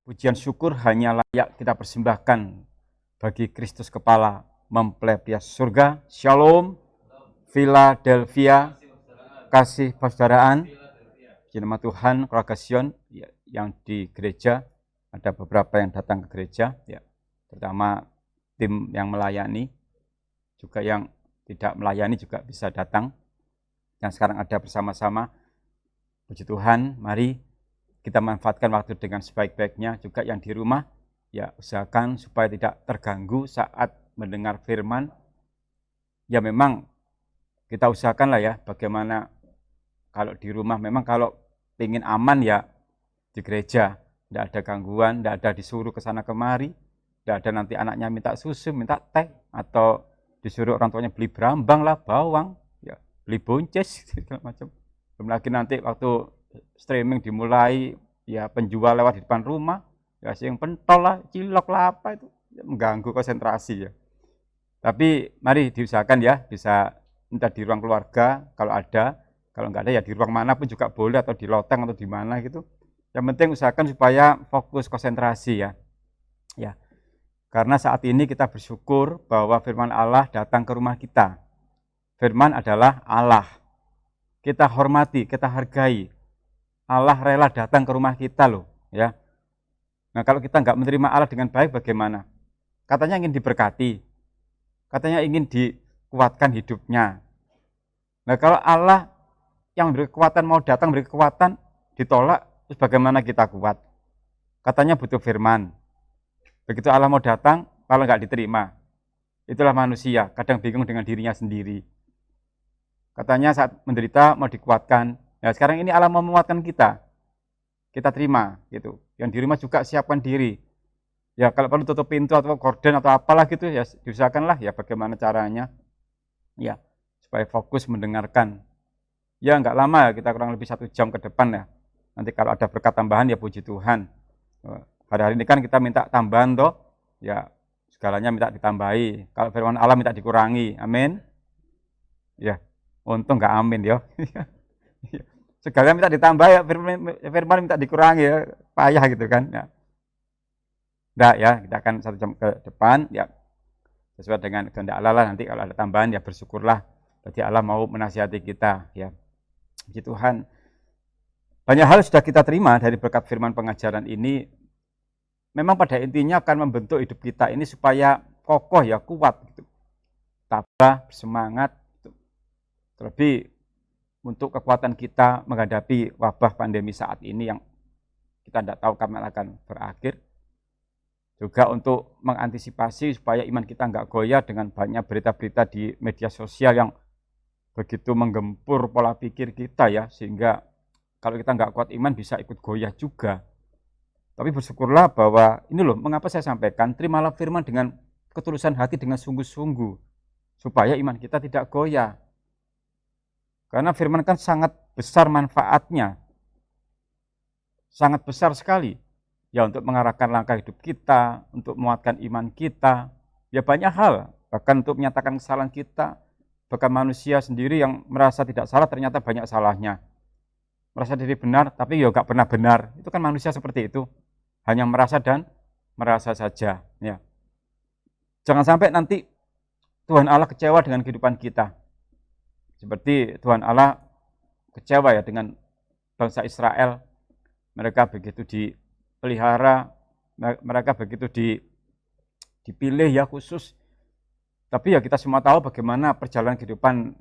Pujian syukur hanya layak kita persembahkan bagi Kristus kepala mempelai surga. Shalom, Philadelphia, kasih persaudaraan, nama Tuhan, keluarga Sion yang di gereja, ada beberapa yang datang ke gereja, ya, terutama tim yang melayani, juga yang tidak melayani juga bisa datang, yang sekarang ada bersama-sama. Puji Tuhan, mari kita manfaatkan waktu dengan sebaik-baiknya. Juga yang di rumah, ya usahakan supaya tidak terganggu saat mendengar firman. Ya memang kita usahakanlah ya, bagaimana kalau di rumah, memang kalau ingin aman ya di gereja, tidak ada gangguan, tidak ada disuruh ke sana kemari, tidak ada nanti anaknya minta susu, minta teh, atau disuruh orang tuanya beli berambang lah, bawang, ya beli buncis, segala macam. Belum lagi nanti waktu streaming dimulai, ya penjual lewat di depan rumah, ya yang pentol lah, cilok lah, apa itu, ya, mengganggu konsentrasi ya. Tapi mari diusahakan ya, bisa entah di ruang keluarga kalau ada, kalau nggak ada ya di ruang mana pun juga boleh, atau di loteng atau di mana gitu. Yang penting usahakan supaya fokus konsentrasi ya. Ya. Karena saat ini kita bersyukur bahwa firman Allah datang ke rumah kita. Firman adalah Allah. Kita hormati, kita hargai. Allah rela datang ke rumah kita loh, ya. Nah, kalau kita nggak menerima Allah dengan baik bagaimana? Katanya ingin diberkati. Katanya ingin dikuatkan hidupnya. Nah, kalau Allah yang memberi kekuatan mau datang memberi kekuatan ditolak, terus bagaimana kita kuat? Katanya butuh firman. Begitu Allah mau datang, kalau nggak diterima. Itulah manusia, kadang bingung dengan dirinya sendiri. Katanya saat menderita mau dikuatkan. Nah, sekarang ini Allah mau menguatkan kita. Kita terima gitu. Yang di rumah juga siapkan diri. Ya kalau perlu tutup pintu atau gorden atau apalah gitu ya, diusahakanlah ya bagaimana caranya. Ya, supaya fokus mendengarkan. Ya enggak lama ya, kita kurang lebih 1 jam ke depan ya. Nanti kalau ada berkat tambahan ya puji Tuhan. Hari-hari ini kan kita minta tambahan toh. Ya, segalanya minta ditambahi. Kalau firman Allah minta dikurangi. Amin. Ya, untung enggak amin ya. Segalanya minta ditambah ya, firman minta dikurangi ya, payah gitu kan ya. Nah ya, kita akan 1 jam ke depan ya, sesuai dengan kehendak Allah lah. Nanti kalau ada tambahan ya bersyukurlah, berarti Allah mau menasihati kita ya. Puji Tuhan, banyak hal sudah kita terima dari berkat firman pengajaran ini. Memang pada intinya akan membentuk hidup kita ini supaya kokoh ya, kuat gitu, tabah, bersemangat gitu. Terlebih untuk kekuatan kita menghadapi wabah pandemi saat ini yang kita tidak tahu kapan akan berakhir. Juga untuk mengantisipasi supaya iman kita nggak goyah dengan banyak berita-berita di media sosial yang begitu menggempur pola pikir kita ya, sehingga kalau kita nggak kuat iman bisa ikut goyah juga. Tapi bersyukurlah bahwa ini loh, mengapa saya sampaikan, terimalah firman dengan ketulusan hati, dengan sungguh-sungguh, supaya iman kita tidak goyah. Karena firman kan sangat besar manfaatnya, sangat besar sekali. Ya untuk mengarahkan langkah hidup kita, untuk menguatkan iman kita, ya banyak hal. Bahkan untuk menyatakan kesalahan kita, bahkan manusia sendiri yang merasa tidak salah ternyata banyak salahnya. Merasa diri benar, tapi ya gak pernah benar. Itu kan manusia seperti itu. Hanya merasa dan merasa saja. Ya. Jangan sampai nanti Tuhan Allah kecewa dengan kehidupan kita. Seperti Tuhan Allah kecewa ya dengan bangsa Israel. Mereka begitu dipelihara, mereka begitu dipilih ya khusus. Tapi ya kita semua tahu bagaimana perjalanan kehidupan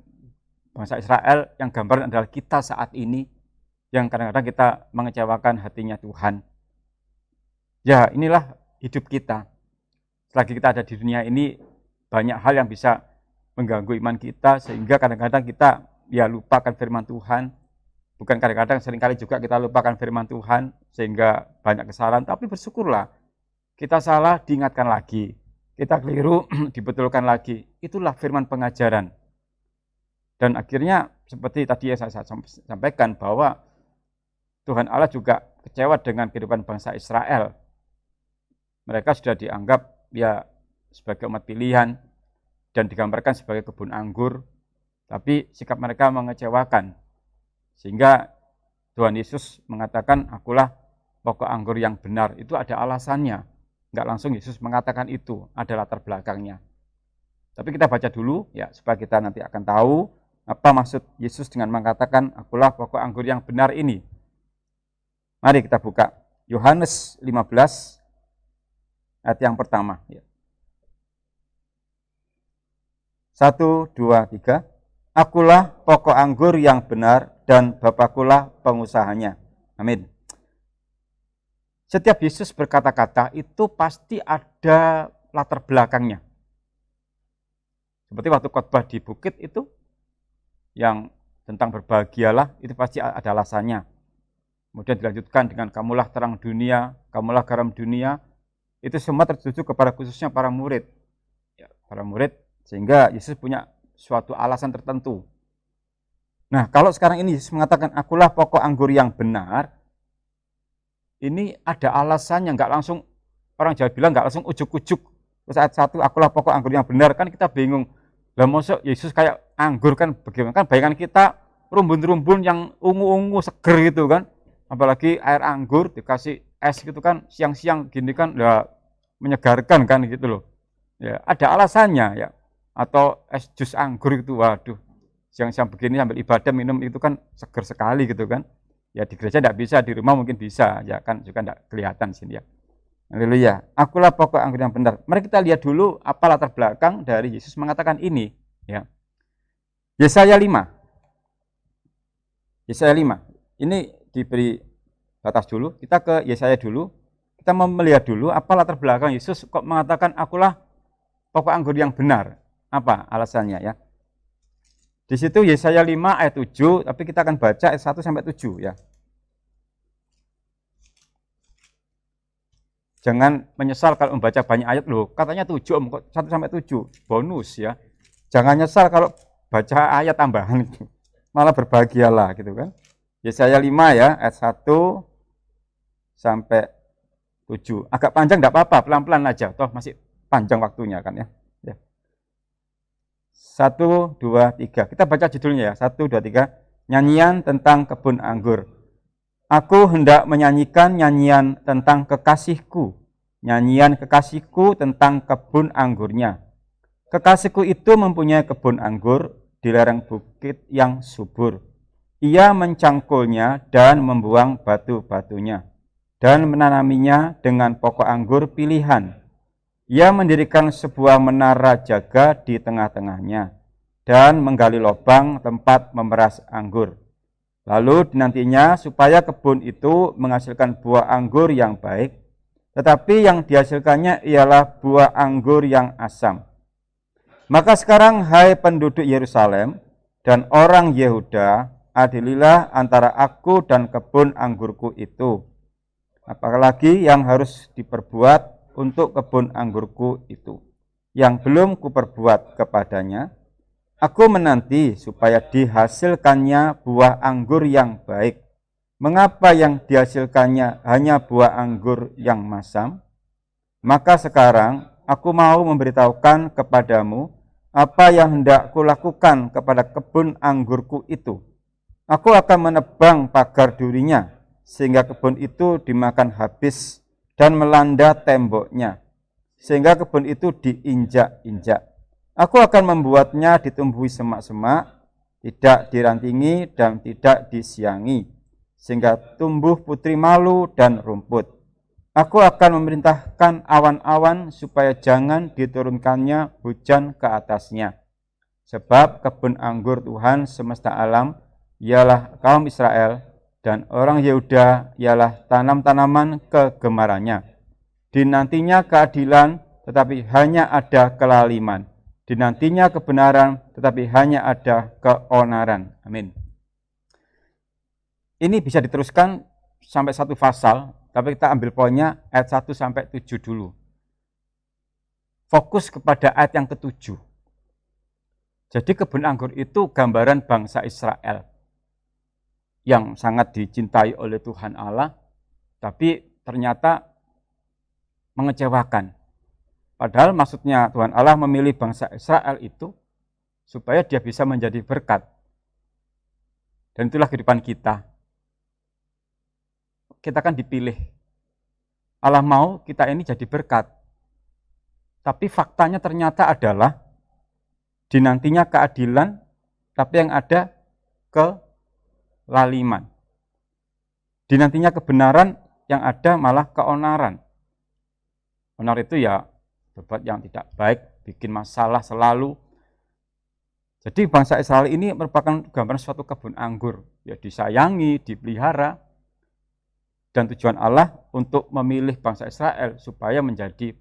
bangsa Israel, yang gambaran adalah kita saat ini, yang kadang-kadang kita mengecewakan hatinya Tuhan. Ya inilah hidup kita. Selagi kita ada di dunia ini, banyak hal yang bisa mengganggu iman kita, sehingga kadang-kadang kita ya lupakan firman Tuhan. Bukan kadang-kadang, seringkali juga kita lupakan firman Tuhan, sehingga banyak kesalahan. Tapi bersyukurlah, kita salah diingatkan lagi, kita keliru dibetulkan lagi. Itulah firman pengajaran. Dan akhirnya seperti tadi yang saya sampaikan, bahwa Tuhan Allah juga kecewa dengan kehidupan bangsa Israel. Mereka sudah dianggap ya sebagai umat pilihan, dan digambarkan sebagai kebun anggur, tapi sikap mereka mengecewakan. Sehingga Tuhan Yesus mengatakan, akulah pokok anggur yang benar, itu ada alasannya. Enggak langsung Yesus mengatakan itu, ada latar belakangnya. Tapi kita baca dulu ya supaya kita nanti akan tahu apa maksud Yesus dengan mengatakan akulah pokok anggur yang benar ini. Mari kita buka Yohanes 15 ayat yang pertama. 1, 2, 3. Akulah pokok anggur yang benar dan Bapakulah pengusahanya. Amin. Setiap Yesus berkata-kata itu pasti ada latar belakangnya. Seperti waktu khotbah di bukit itu, yang tentang berbahagialah, itu pasti ada alasannya. Kemudian dilanjutkan dengan kamulah terang dunia, kamulah garam dunia. Itu semua tertuju kepada khususnya para murid. Ya, para murid, sehingga Yesus punya suatu alasan tertentu. Nah, kalau sekarang ini Yesus mengatakan, akulah pokok anggur yang benar, ini ada alasannya, nggak langsung, orang Jawa bilang nggak langsung ujuk-ujuk. Terus ayat 1, akulah pokok anggur yang benar, kan kita bingung. Lah masuk Yesus kayak anggur kan bagaimana? Kan bayangan kita rumbun-rumbun yang ungu-ungu seger gitu kan. Apalagi air anggur dikasih es gitu kan, siang-siang gini kan ya menyegarkan kan gitu loh. Ya, ada alasannya ya. Atau es jus anggur itu, waduh. Siang-siang begini sambil ibadah minum itu kan seger sekali gitu kan. Ya di gereja tidak bisa, di rumah mungkin bisa, ya kan juga tidak kelihatan sini ya. Haleluya. Akulah pokok anggur yang benar. Mari kita lihat dulu apa latar belakang dari Yesus mengatakan ini. Ya. Yesaya 5. Yesaya 5. Ini diberi batas dulu. Kita ke Yesaya dulu. Kita mau melihat dulu apa latar belakang Yesus kok mengatakan akulah pokok anggur yang benar. Apa alasannya ya. Di situ Yesaya 5 ayat 7, tapi kita akan baca ayat 1 sampai 7 ya. Jangan menyesal kalau membaca banyak ayat loh. Katanya 7 kok 1 sampai 7. Bonus ya. Jangan nyesal kalau baca ayat tambahan itu. Malah berbahagialah gitu kan. Yesaya 5 ya, ayat 1 sampai 7. Agak panjang enggak apa-apa, pelan-pelan aja. Toh masih panjang waktunya kan ya. 1, 2, 3. Kita baca judulnya ya. 1, 2, 3. Nyanyian tentang kebun anggur. Aku hendak menyanyikan nyanyian tentang kekasihku. Nyanyian kekasihku tentang kebun anggurnya. Kekasihku itu mempunyai kebun anggur di lereng bukit yang subur. Ia mencangkulnya dan membuang batu-batunya. Dan menanaminya dengan pokok anggur pilihan. Ia mendirikan sebuah menara jaga di tengah-tengahnya. Dan menggali lubang tempat memeras anggur. Lalu dinantinya supaya kebun itu menghasilkan buah anggur yang baik, tetapi yang dihasilkannya ialah buah anggur yang asam. Maka sekarang hai penduduk Yerusalem dan orang Yehuda, adililah antara aku dan kebun anggurku itu. Apalagi yang harus diperbuat untuk kebun anggurku itu, yang belum kuperbuat kepadanya. Aku menanti supaya dihasilkannya buah anggur yang baik. Mengapa yang dihasilkannya hanya buah anggur yang masam? Maka sekarang aku mau memberitahukan kepadamu apa yang hendak kulakukan kepada kebun anggurku itu. Aku akan menebang pagar durinya, sehingga kebun itu dimakan habis dan melanda temboknya, sehingga kebun itu diinjak-injak. Aku akan membuatnya ditumbuhi semak-semak, tidak dirantingi dan tidak disiangi, sehingga tumbuh putri malu dan rumput. Aku akan memerintahkan awan-awan supaya jangan diturunkannya hujan ke atasnya. Sebab kebun anggur Tuhan semesta alam ialah kaum Israel, dan orang Yehuda ialah tanam-tanaman kegemarannya. Dinantinya keadilan, tetapi hanya ada kelaliman. Dinantinya kebenaran, tetapi hanya ada keonaran. Amin. Ini bisa diteruskan sampai satu pasal, tapi kita ambil poinnya ayat 1 sampai 7 dulu. Fokus kepada ayat yang ke-7. Jadi kebun anggur itu gambaran bangsa Israel yang sangat dicintai oleh Tuhan Allah, tapi ternyata mengecewakan. Padahal maksudnya Tuhan Allah memilih bangsa Israel itu supaya dia bisa menjadi berkat. Dan itulah kehidupan kita. kita kan dipilih. Allah mau kita ini jadi berkat. Tapi faktanya ternyata adalah dinantinya keadilan, tapi yang ada kelaliman. Dinantinya kebenaran, yang ada malah keonaran. Onar itu ya berbuat yang tidak baik, bikin masalah selalu. Jadi bangsa Israel ini merupakan gambaran suatu kebun anggur, ya disayangi, dipelihara, dan tujuan Allah untuk memilih bangsa Israel supaya menjadi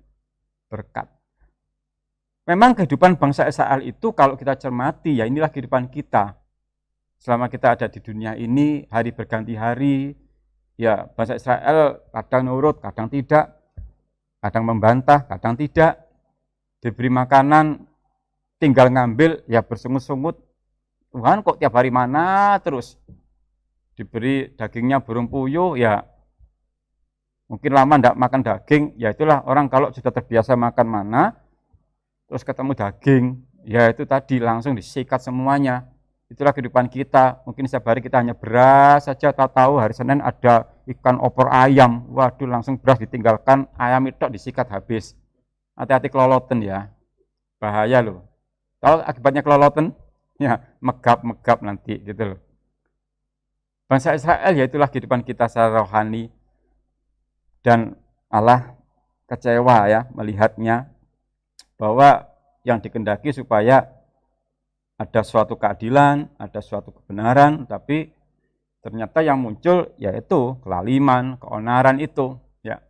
berkat. Memang kehidupan bangsa Israel itu kalau kita cermati, ya inilah kehidupan kita. Selama kita ada di dunia ini, hari berganti hari, ya bangsa Israel kadang nurut, kadang tidak, kadang membantah, kadang tidak, diberi makanan, tinggal ngambil, ya bersungut-sungut, Tuhan kok tiap hari mana terus, diberi dagingnya burung puyuh, ya mungkin lama tidak makan daging, ya itulah orang kalau sudah terbiasa makan mana, terus ketemu daging, ya itu tadi langsung disikat semuanya. Itulah kehidupan kita. Mungkin setiap hari kita hanya beras saja, tahu hari Senin ada ikan opor ayam. Waduh, langsung beras ditinggalkan, ayam itu disikat habis. Hati-hati keloloten ya. Bahaya loh. Kalau akibatnya keloloten, ya megap-megap nanti gitu loh. Bangsa Israel ya itulah kehidupan kita secara rohani. Dan Allah kecewa ya melihatnya bahwa yang dikehendaki supaya ada suatu keadilan, ada suatu kebenaran, tapi ternyata yang muncul yaitu kelaliman, keonaran itu. Ya.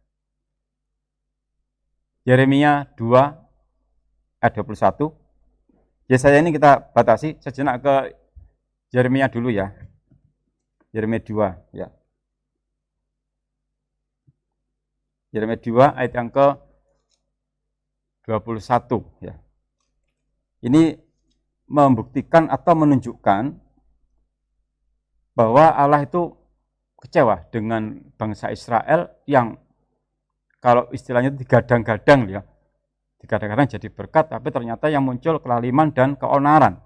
Yeremia 2 ayat 21. Yesaya ini kita batasi sejenak ke Yeremia dulu ya. Yeremia 2 ya. Yeremia 2 ayat yang ke 21 ya. Ini membuktikan atau menunjukkan bahwa Allah itu kecewa dengan bangsa Israel yang kalau istilahnya digadang-gadang ya. Digadang-gadang jadi berkat, tapi ternyata yang muncul kelaliman dan keonaran.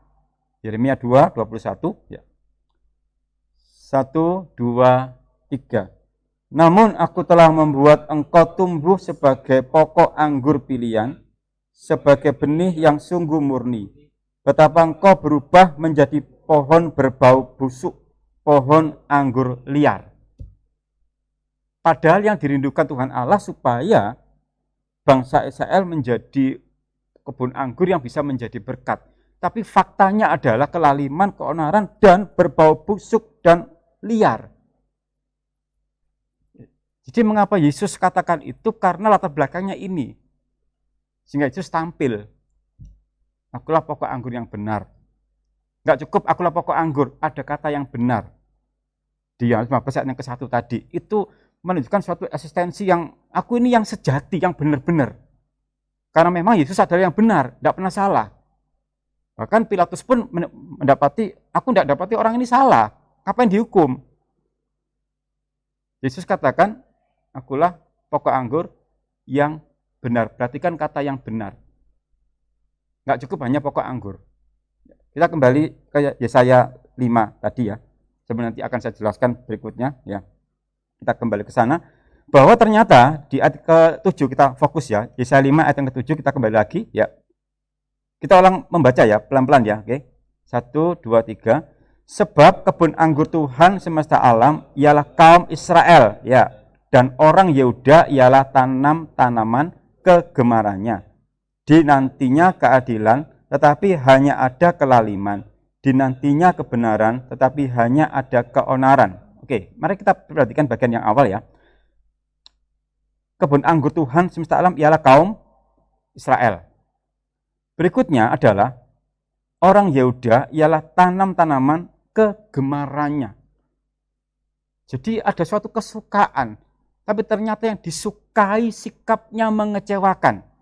Yeremia 2, 21 ya. 1, 2, 3. Namun aku telah membuat engkau tumbuh sebagai pokok anggur pilihan, sebagai benih yang sungguh murni. Betapa engkau berubah menjadi pohon berbau busuk, pohon anggur liar. Padahal yang dirindukan Tuhan Allah supaya bangsa Israel menjadi kebun anggur yang bisa menjadi berkat. Tapi faktanya adalah kelaliman, keonaran, dan berbau busuk dan liar. Jadi mengapa Yesus katakan itu? Karena latar belakangnya ini. Sehingga Yesus tampil. Akulah pokok anggur yang benar. Enggak cukup akulah pokok anggur, ada kata yang benar. Di Yohanes 15 ayat yang ke-1 tadi, itu menunjukkan suatu eksistensi yang aku ini yang sejati, yang benar-benar. Karena memang Yesus adalah yang benar, tidak pernah salah. Bahkan Pilatus pun aku tidak dapati orang ini salah. Apa yang dihukum? Yesus katakan, akulah pokok anggur yang benar. Perhatikan kata yang benar. Enggak cukup hanya pokok anggur. Kita kembali ke Yesaya 5 tadi ya. Sebenarnya nanti akan saya jelaskan berikutnya ya. Kita kembali ke sana bahwa ternyata di ayat ke-7 kita fokus ya. Yesaya 5 ayat yang ke-7 kita kembali lagi ya. Kita ulang membaca ya, pelan-pelan ya, oke. 1 2 3. Sebab kebun anggur Tuhan semesta alam ialah kaum Israel ya, dan orang Yehuda ialah tanaman kegemarannya. Dinantinya keadilan, tetapi hanya ada kelaliman. Dinantinya kebenaran, tetapi hanya ada keonaran. Oke, mari kita perhatikan bagian yang awal ya. Kebun anggur Tuhan semesta alam ialah kaum Israel. Berikutnya adalah orang Yehuda ialah tanaman kegemarannya. Jadi ada suatu kesukaan, tapi ternyata yang disukai sikapnya mengecewakan.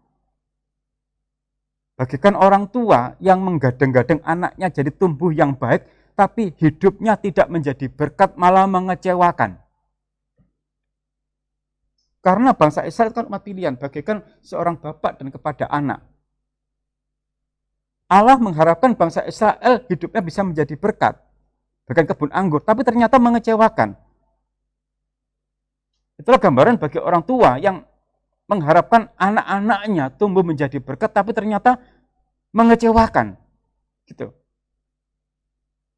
Bagaikan orang tua yang menggadang-gadang anaknya jadi tumbuh yang baik, tapi hidupnya tidak menjadi berkat, malah mengecewakan. Karena bangsa Israel kan umat pilihan, bagaikan seorang bapak dan kepada anak. Allah mengharapkan bangsa Israel hidupnya bisa menjadi berkat, bahkan kebun anggur, tapi ternyata mengecewakan. Itulah gambaran bagi orang tua yang mengharapkan anak-anaknya tumbuh menjadi berkat, tapi ternyata mengecewakan. Gitu.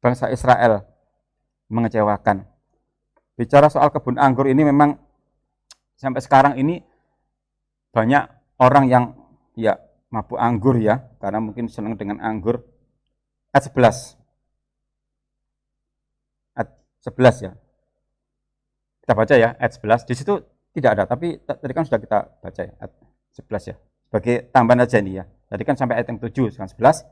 Bangsa Israel mengecewakan. Bicara soal kebun anggur ini memang sampai sekarang ini banyak orang yang ya mabuk anggur ya, karena mungkin senang dengan anggur. Ayat 11. Ayat 11 ya. Kita baca ya, ayat 11. Di situ tidak ada, tapi tadi kan sudah kita baca ya, ayat 11 ya. Sebagai tambahan aja nih ya. Tadi kan sampai ayat yang 7, sekarang 11.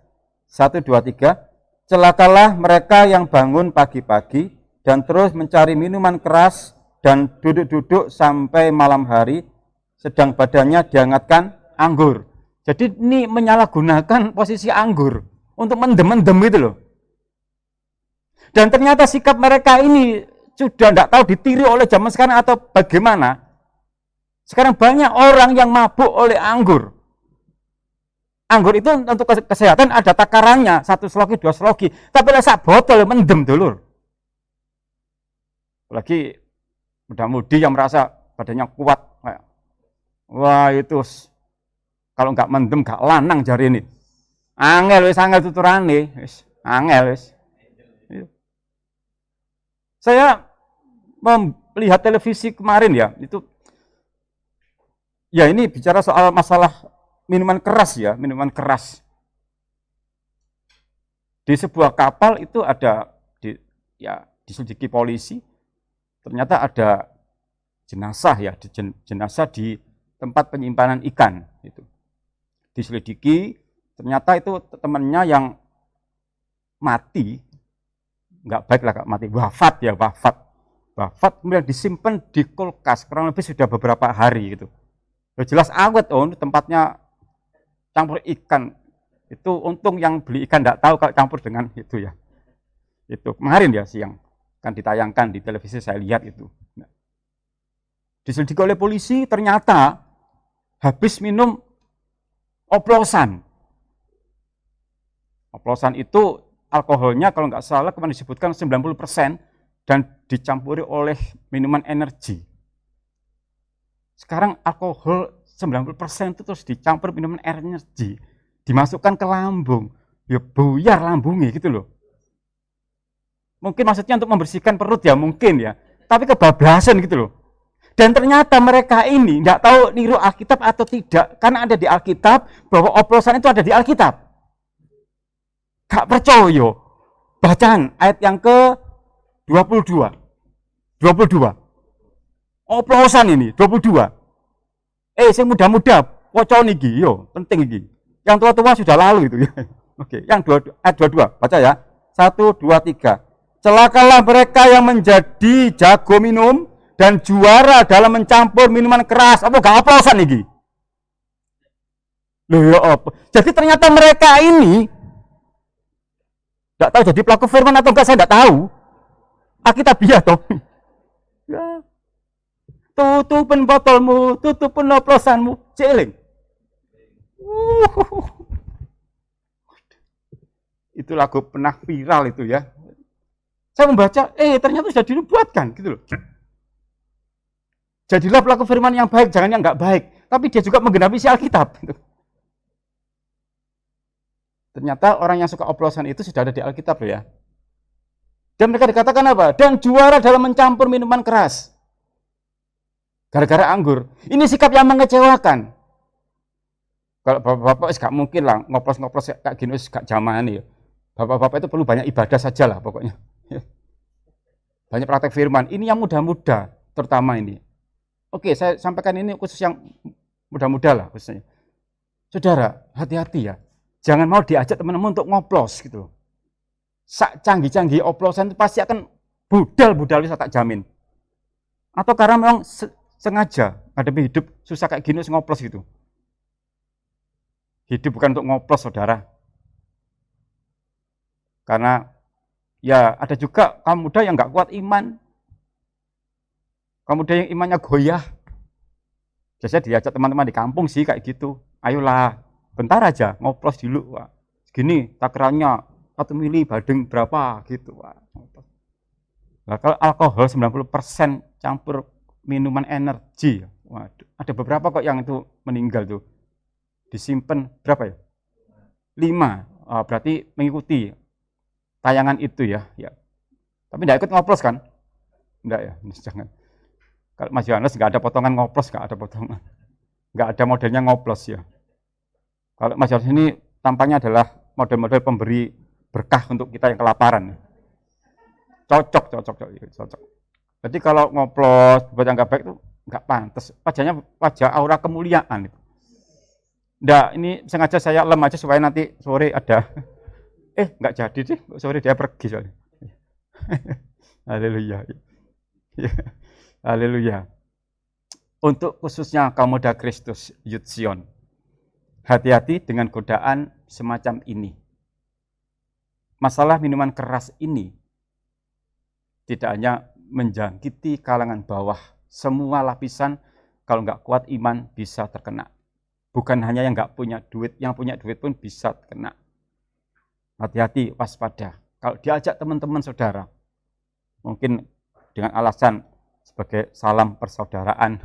1, 2, 3. Celakalah mereka yang bangun pagi-pagi dan terus mencari minuman keras dan duduk-duduk sampai malam hari, sedang badannya dihangatkan anggur. Jadi ini menyalahgunakan posisi anggur untuk mendem-mendem gitu loh. Dan ternyata sikap mereka ini sudah tidak tahu ditiru oleh zaman sekarang atau bagaimana. Sekarang banyak orang yang mabuk oleh anggur. Anggur itu untuk kesehatan ada takarannya, 1 sloki, 2 sloki. Tapi sak botol mendem dulu. Apalagi muda-mudi yang merasa badannya kuat. Wah itu kalau nggak mendem nggak lanang jari ini. Angel tuturane, angel wis. Saya melihat televisi kemarin ya, itu ya ini bicara soal masalah minuman keras ya, minuman keras. Di sebuah kapal itu ada diselidiki polisi, ternyata ada jenazah ya, jenazah di tempat penyimpanan ikan itu. Diselidiki, ternyata itu temannya yang mati, nggak baik lah mati, wafat, kemudian disimpan di kulkas, kurang lebih sudah beberapa hari gitu. Jelas awet, tempatnya campur ikan. Itu untung yang beli ikan nggak tahu kalau campur dengan itu ya. Itu kemarin ya siang kan ditayangkan di televisi, saya lihat itu. Diselidiki oleh polisi, ternyata habis minum oplosan. Oplosan itu alkoholnya kalau nggak salah kemarin disebutkan 90% dan dicampuri oleh minuman energi. Sekarang alkohol 90% itu terus dicampur minuman energi, dimasukkan ke lambung, ya buyar lambungnya gitu loh. Mungkin maksudnya untuk membersihkan perut ya mungkin ya, tapi kebablasan gitu loh. Dan ternyata mereka ini nggak tahu niru Alkitab atau tidak, karena ada di Alkitab bahwa oplosan itu ada di Alkitab. Gak percaya. Bacaan ayat yang ke-22. 22. Oplosan ini 22. Saya muda-muda waca niki yo, penting iki. Yang tua-tua sudah lalu itu ya. Oke, yang ayat 22. Baca ya. 1 2 3. Celakalah mereka yang menjadi jago minum dan juara dalam mencampur minuman keras. Apa gak oplosan iki? Loh ya apa? Jadi ternyata mereka ini enggak tahu jadi pelaku firman atau enggak, saya enggak tahu. Alkitabiah toh. Ya. Tutupin botolmu, tutupin oplosanmu, celing. Itu lagu pernah viral itu ya. Saya membaca, ternyata sudah dinubuatkan gitu loh. Jadilah pelaku firman yang baik, jangan yang enggak baik. Tapi dia juga menggenapi isi Alkitab. Ternyata orang yang suka oplosan itu sudah ada di Alkitab loh ya. Dan mereka dikatakan apa? Dan juara dalam mencampur minuman keras. Gara-gara anggur. Ini sikap yang mengecewakan. Kalau bapak-bapak gak mungkin lah ngoplos-ngoplos kayak gini, gak zaman ya. Bapak-bapak itu perlu banyak ibadah saja lah pokoknya. Banyak praktek firman. Ini yang muda-muda terutama ini. Oke, saya sampaikan ini khusus yang muda-muda lah khususnya. Saudara, hati-hati ya. Jangan mau diajak teman-teman untuk ngoplos gitu. Sak canggih-canggih oplosan itu pasti akan budal-budal, bisa tak jamin. Atau karena memang sengaja ngadepi hidup susah kayak gini ngoplos gitu. Hidup bukan untuk ngoplos, saudara. Karena ya ada juga kaum muda yang nggak kuat iman. Kaum muda yang imannya goyah. Biasanya diajak teman-teman di kampung sih kayak gitu. Ayolah, bentar aja ngoplos dulu. Wah. Segini takarannya 1 mili badeng berapa gitu. Wah. Nah, kalau alkohol 90% campur minuman energi. Waduh, ada beberapa kok yang itu meninggal tuh. Disimpan berapa ya? 5. Berarti mengikuti tayangan itu ya. Tapi enggak ikut ngoplos kan? Enggak ya, jangan. Kalau Mas Yohanes enggak ada potongan ngoplos, enggak ada potongan. Enggak ada modelnya ngoplos ya. Kalau Mas Yohanes ini tampaknya adalah model-model pemberi berkah untuk kita yang kelaparan. Cocok. Jadi kalau ngoplos buat yang enggak baik itu enggak pantas. Wajahnya wajah aura kemuliaan itu. Enggak, ini sengaja saya lem aja supaya nanti sore ada. Enggak jadi sih, sore dia pergi soalnya. Haleluya. Haleluya. Untuk khususnya kaum muda Kristus Youth Zion, hati-hati dengan godaan semacam ini. Masalah minuman keras ini tidak hanya menjangkiti kalangan bawah, semua lapisan kalau nggak kuat iman bisa terkena. Bukan hanya yang nggak punya duit, yang punya duit pun bisa terkena. Hati-hati, waspada. Kalau diajak teman-teman saudara, mungkin dengan alasan sebagai salam persaudaraan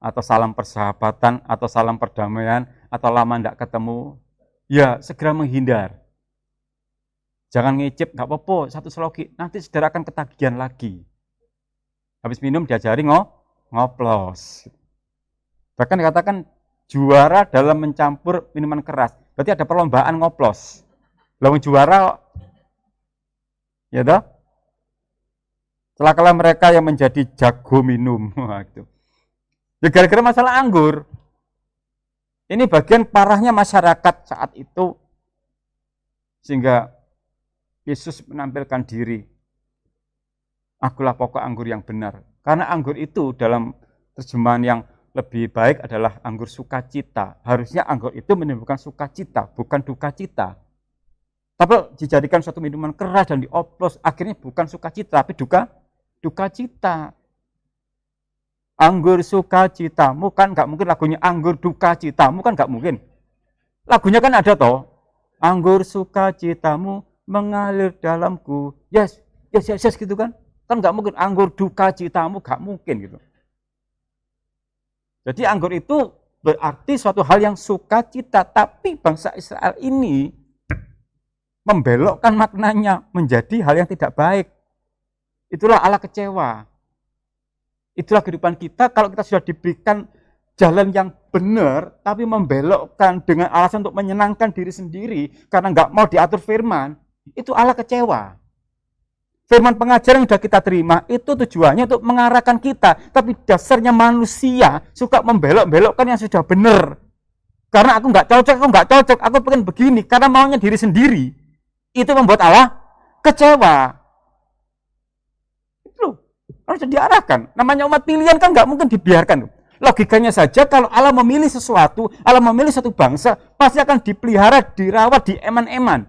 atau salam persahabatan atau salam perdamaian atau lama tidak ketemu, ya segera menghindar. Jangan ngicip, nggak apa-apa, satu seloki, nanti saudara akan ketagihan lagi. Habis minum diajari ngoplos. Bahkan dikatakan juara dalam mencampur minuman keras. Berarti ada perlombaan ngoplos. Lawan juara, ya toh? Celakalah mereka yang menjadi jago minum. Gitu. Ya gara-gara masalah anggur. Ini bagian parahnya masyarakat saat itu. Sehingga Yesus menampilkan diri. Akulah pokok anggur yang benar. Karena anggur itu dalam terjemahan yang lebih baik adalah anggur sukacita. Harusnya anggur itu menimbulkan sukacita, bukan duka cita. Tapi dijadikan suatu minuman keras dan dioplos, akhirnya bukan sukacita, tapi duka cita. Anggur sukacitamu kan nggak mungkin lagunya anggur duka citamu kan nggak mungkin. Lagunya kan ada toh. Anggur sukacitamu mengalir dalamku. Yes gitu kan. Kan nggak mungkin anggur duka citamu, nggak mungkin gitu. Jadi anggur itu berarti suatu hal yang sukacita, tapi bangsa Israel ini membelokkan maknanya menjadi hal yang tidak baik. Itulah Allah kecewa. Itulah kehidupan kita kalau kita sudah diberikan jalan yang benar, tapi membelokkan dengan alasan untuk menyenangkan diri sendiri karena nggak mau diatur firman, itu Allah kecewa. Firman pengajaran yang sudah kita terima itu tujuannya untuk mengarahkan kita, tapi dasarnya manusia suka membelok-belokkan yang sudah benar. Karena aku nggak cocok, aku pengen begini karena maunya diri sendiri. Itu membuat Allah kecewa. Itu harus diarahkan. Namanya umat pilihan kan nggak mungkin dibiarkan. Logikanya saja kalau Allah memilih sesuatu, Allah memilih satu bangsa, pasti akan dipelihara, dirawat, dieman-eman.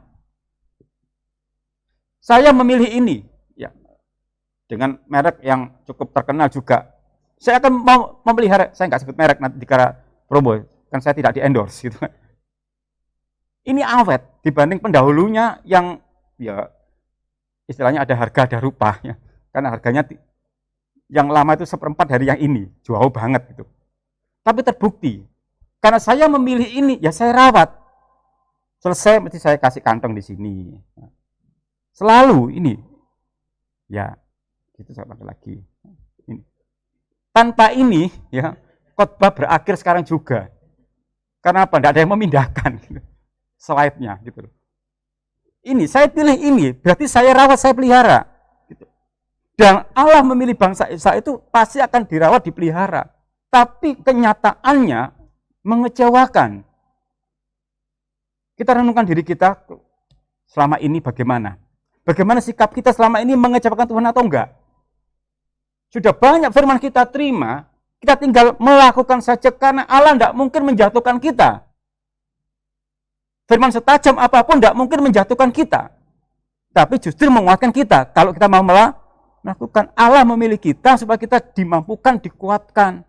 Saya memilih ini, ya, dengan merek yang cukup terkenal juga. Saya akan mau memelihara, saya nggak sebut merek nanti dikira promo, kan saya tidak di-endorse gitu. Ini awet dibanding pendahulunya yang ya istilahnya ada harga ada rupa ya. Karena harganya yang lama itu 1/4 dari yang ini, jauh banget gitu. Tapi terbukti karena saya memilih ini ya saya rawat. Selesai mesti saya kasih kantong di sini. Selalu ini. Ya, itu saya pakai lagi. Ini. Tanpa ini ya khotbah berakhir sekarang juga. Karena apa? Tidak ada yang memindahkan. Slide-nya gitu loh. Ini saya pilih ini, berarti saya rawat, saya pelihara. Gitu. Dan Allah memilih bangsa Israel itu pasti akan dirawat, dipelihara. Tapi kenyataannya mengecewakan. Kita renungkan diri kita selama ini bagaimana? Bagaimana sikap kita selama ini mengecewakan Tuhan atau enggak? Sudah banyak firman kita terima, kita tinggal melakukan saja karena Allah tidak mungkin menjatuhkan kita. Firman setajam apapun tidak mungkin menjatuhkan kita. Tapi justru menguatkan kita. Kalau kita mau melakukan, Allah memilih kita supaya kita dimampukan, dikuatkan.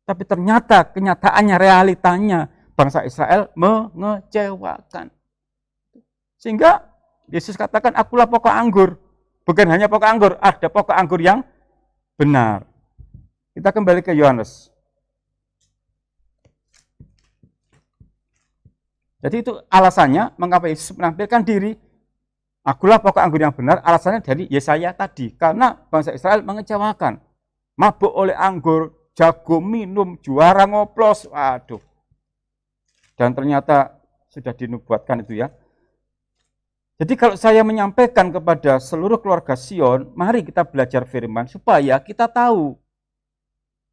Tapi ternyata kenyataannya, realitanya, bangsa Israel mengecewakan. Sehingga Yesus katakan, akulah pokok anggur. Bukan hanya pokok anggur, ada pokok anggur yang benar. Kita kembali ke Yohanes. Jadi itu alasannya mengapa Yesus menampilkan diri. Akulah pokok anggur yang benar, alasannya dari Yesaya tadi. Karena bangsa Israel mengecewakan. Mabuk oleh anggur, jago minum, juara ngoplos. Waduh. Dan ternyata sudah dinubuatkan itu ya. Jadi kalau saya menyampaikan kepada seluruh keluarga Sion, mari kita belajar firman supaya kita tahu.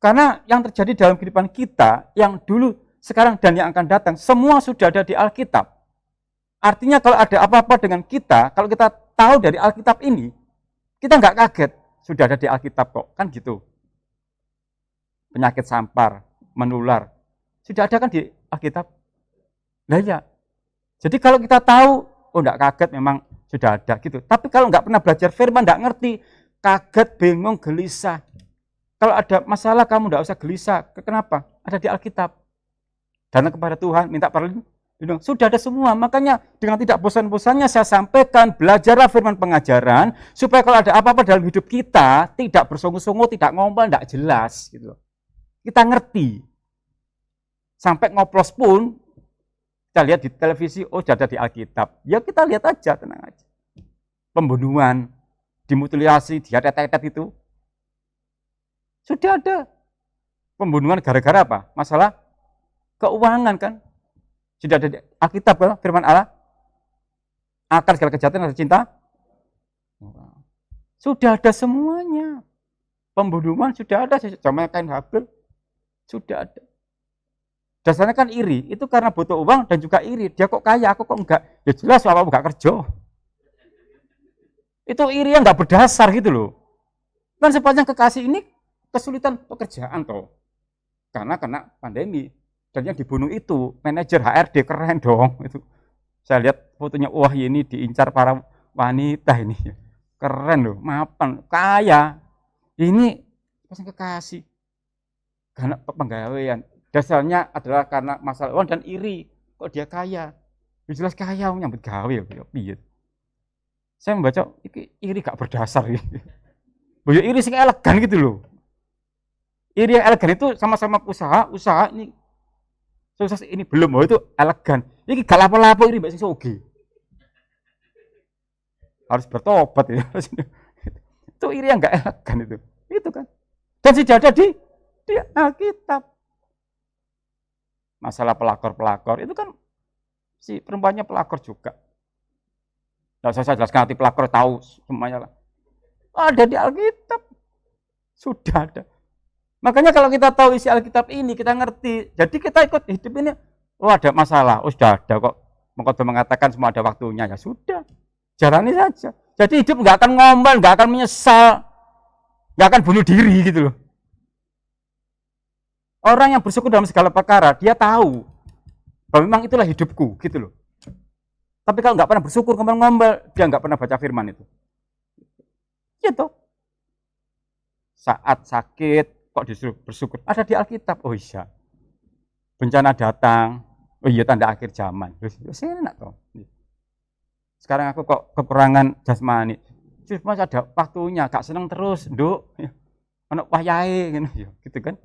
Karena yang terjadi dalam kehidupan kita, yang dulu, sekarang, dan yang akan datang, semua sudah ada di Alkitab. Artinya kalau ada apa-apa dengan kita, kalau kita tahu dari Alkitab ini, kita nggak kaget, sudah ada di Alkitab kok, kan gitu. Penyakit sampar, menular, sudah ada kan di Alkitab? Nah ya, jadi kalau kita tahu, oh enggak kaget memang sudah ada gitu. Tapi kalau enggak pernah belajar firman, enggak ngerti, kaget, bingung, gelisah. Kalau ada masalah kamu enggak usah gelisah. Kenapa? Ada di Alkitab. Dana kepada Tuhan, minta perlindungan. Sudah ada semua. Makanya dengan tidak bosan-bosannya saya sampaikan, belajarlah firman pengajaran, supaya kalau ada apa-apa dalam hidup kita, tidak bersungguh-sungguh, tidak ngomel, enggak jelas. Gitu. Kita ngerti. Sampai ngoplos pun, kita lihat di televisi, oh sudah ada di Alkitab. Ya kita lihat aja, tenang aja. Pembunuhan, dimutilasi, diatet-atet itu. Sudah ada. Pembunuhan gara-gara apa? Masalah keuangan kan. Sudah ada di Alkitab kan, firman Allah. Akar segala kejahatan ada cinta. Sudah ada semuanya. Pembunuhan sudah ada, sama Kain Habil. Sudah ada. Dasarnya kan iri, itu karena butuh uang dan juga iri. Dia kok kaya, aku kok enggak. Ya jelas apa enggak kerja. Itu iri yang enggak berdasar gitu loh. Kan sepanjang kekasih ini kesulitan pekerjaan toh. Karena kena pandemi. Dan yang dibunuh itu manajer HRD, keren dong. Itu saya lihat fotonya, wah ini diincar para wanita ini. Keren loh, mapan, kaya. Ini pasang kekasih. Karena penggawaian. Dasarnya adalah karena masalah uang dan iri. Kok dia kaya? Ya jelas kaya, nyambut gawe. Ya. Saya membaca, iri gak berdasar. Ya iri sing elegan gitu loh. Iri yang elegan itu sama-sama usaha ini. Sukses ini belum, oh itu elegan. Ini gak lapo-lapo iri mbak sing soge. Harus bertobat ya. Itu iri yang gak elegan itu. Itu kan. Dan sudah ada di Alkitab. Masalah pelakor itu kan si perempuannya pelakor juga. Tidak usah saya jelaskan, nanti pelakor tahu semuanya lah. Ada di Alkitab. Sudah ada. Makanya kalau kita tahu isi Alkitab ini, kita ngerti. Jadi kita ikut hidup ini. Oh ada masalah, oh sudah ada kok. Mengkhotbah mengatakan semua ada waktunya, ya sudah. Jalani saja. Jadi hidup nggak akan ngomel, nggak akan menyesal, nggak akan bunuh diri gitu loh. Orang yang bersyukur dalam segala perkara, dia tahu bahwa memang itulah hidupku, gitu loh. Tapi kalau nggak pernah bersyukur, ngomel-ngomel, dia nggak pernah baca firman itu. Gitu. Saat sakit, kok disuruh bersyukur? Ada di Alkitab. Oh iya. Bencana datang, oh iya tanda akhir zaman. Enak toh. Sekarang aku kok kekurangan jasmani. Cuma ada waktunya, gak seneng terus, nduk. Anak wayahe gitu kan.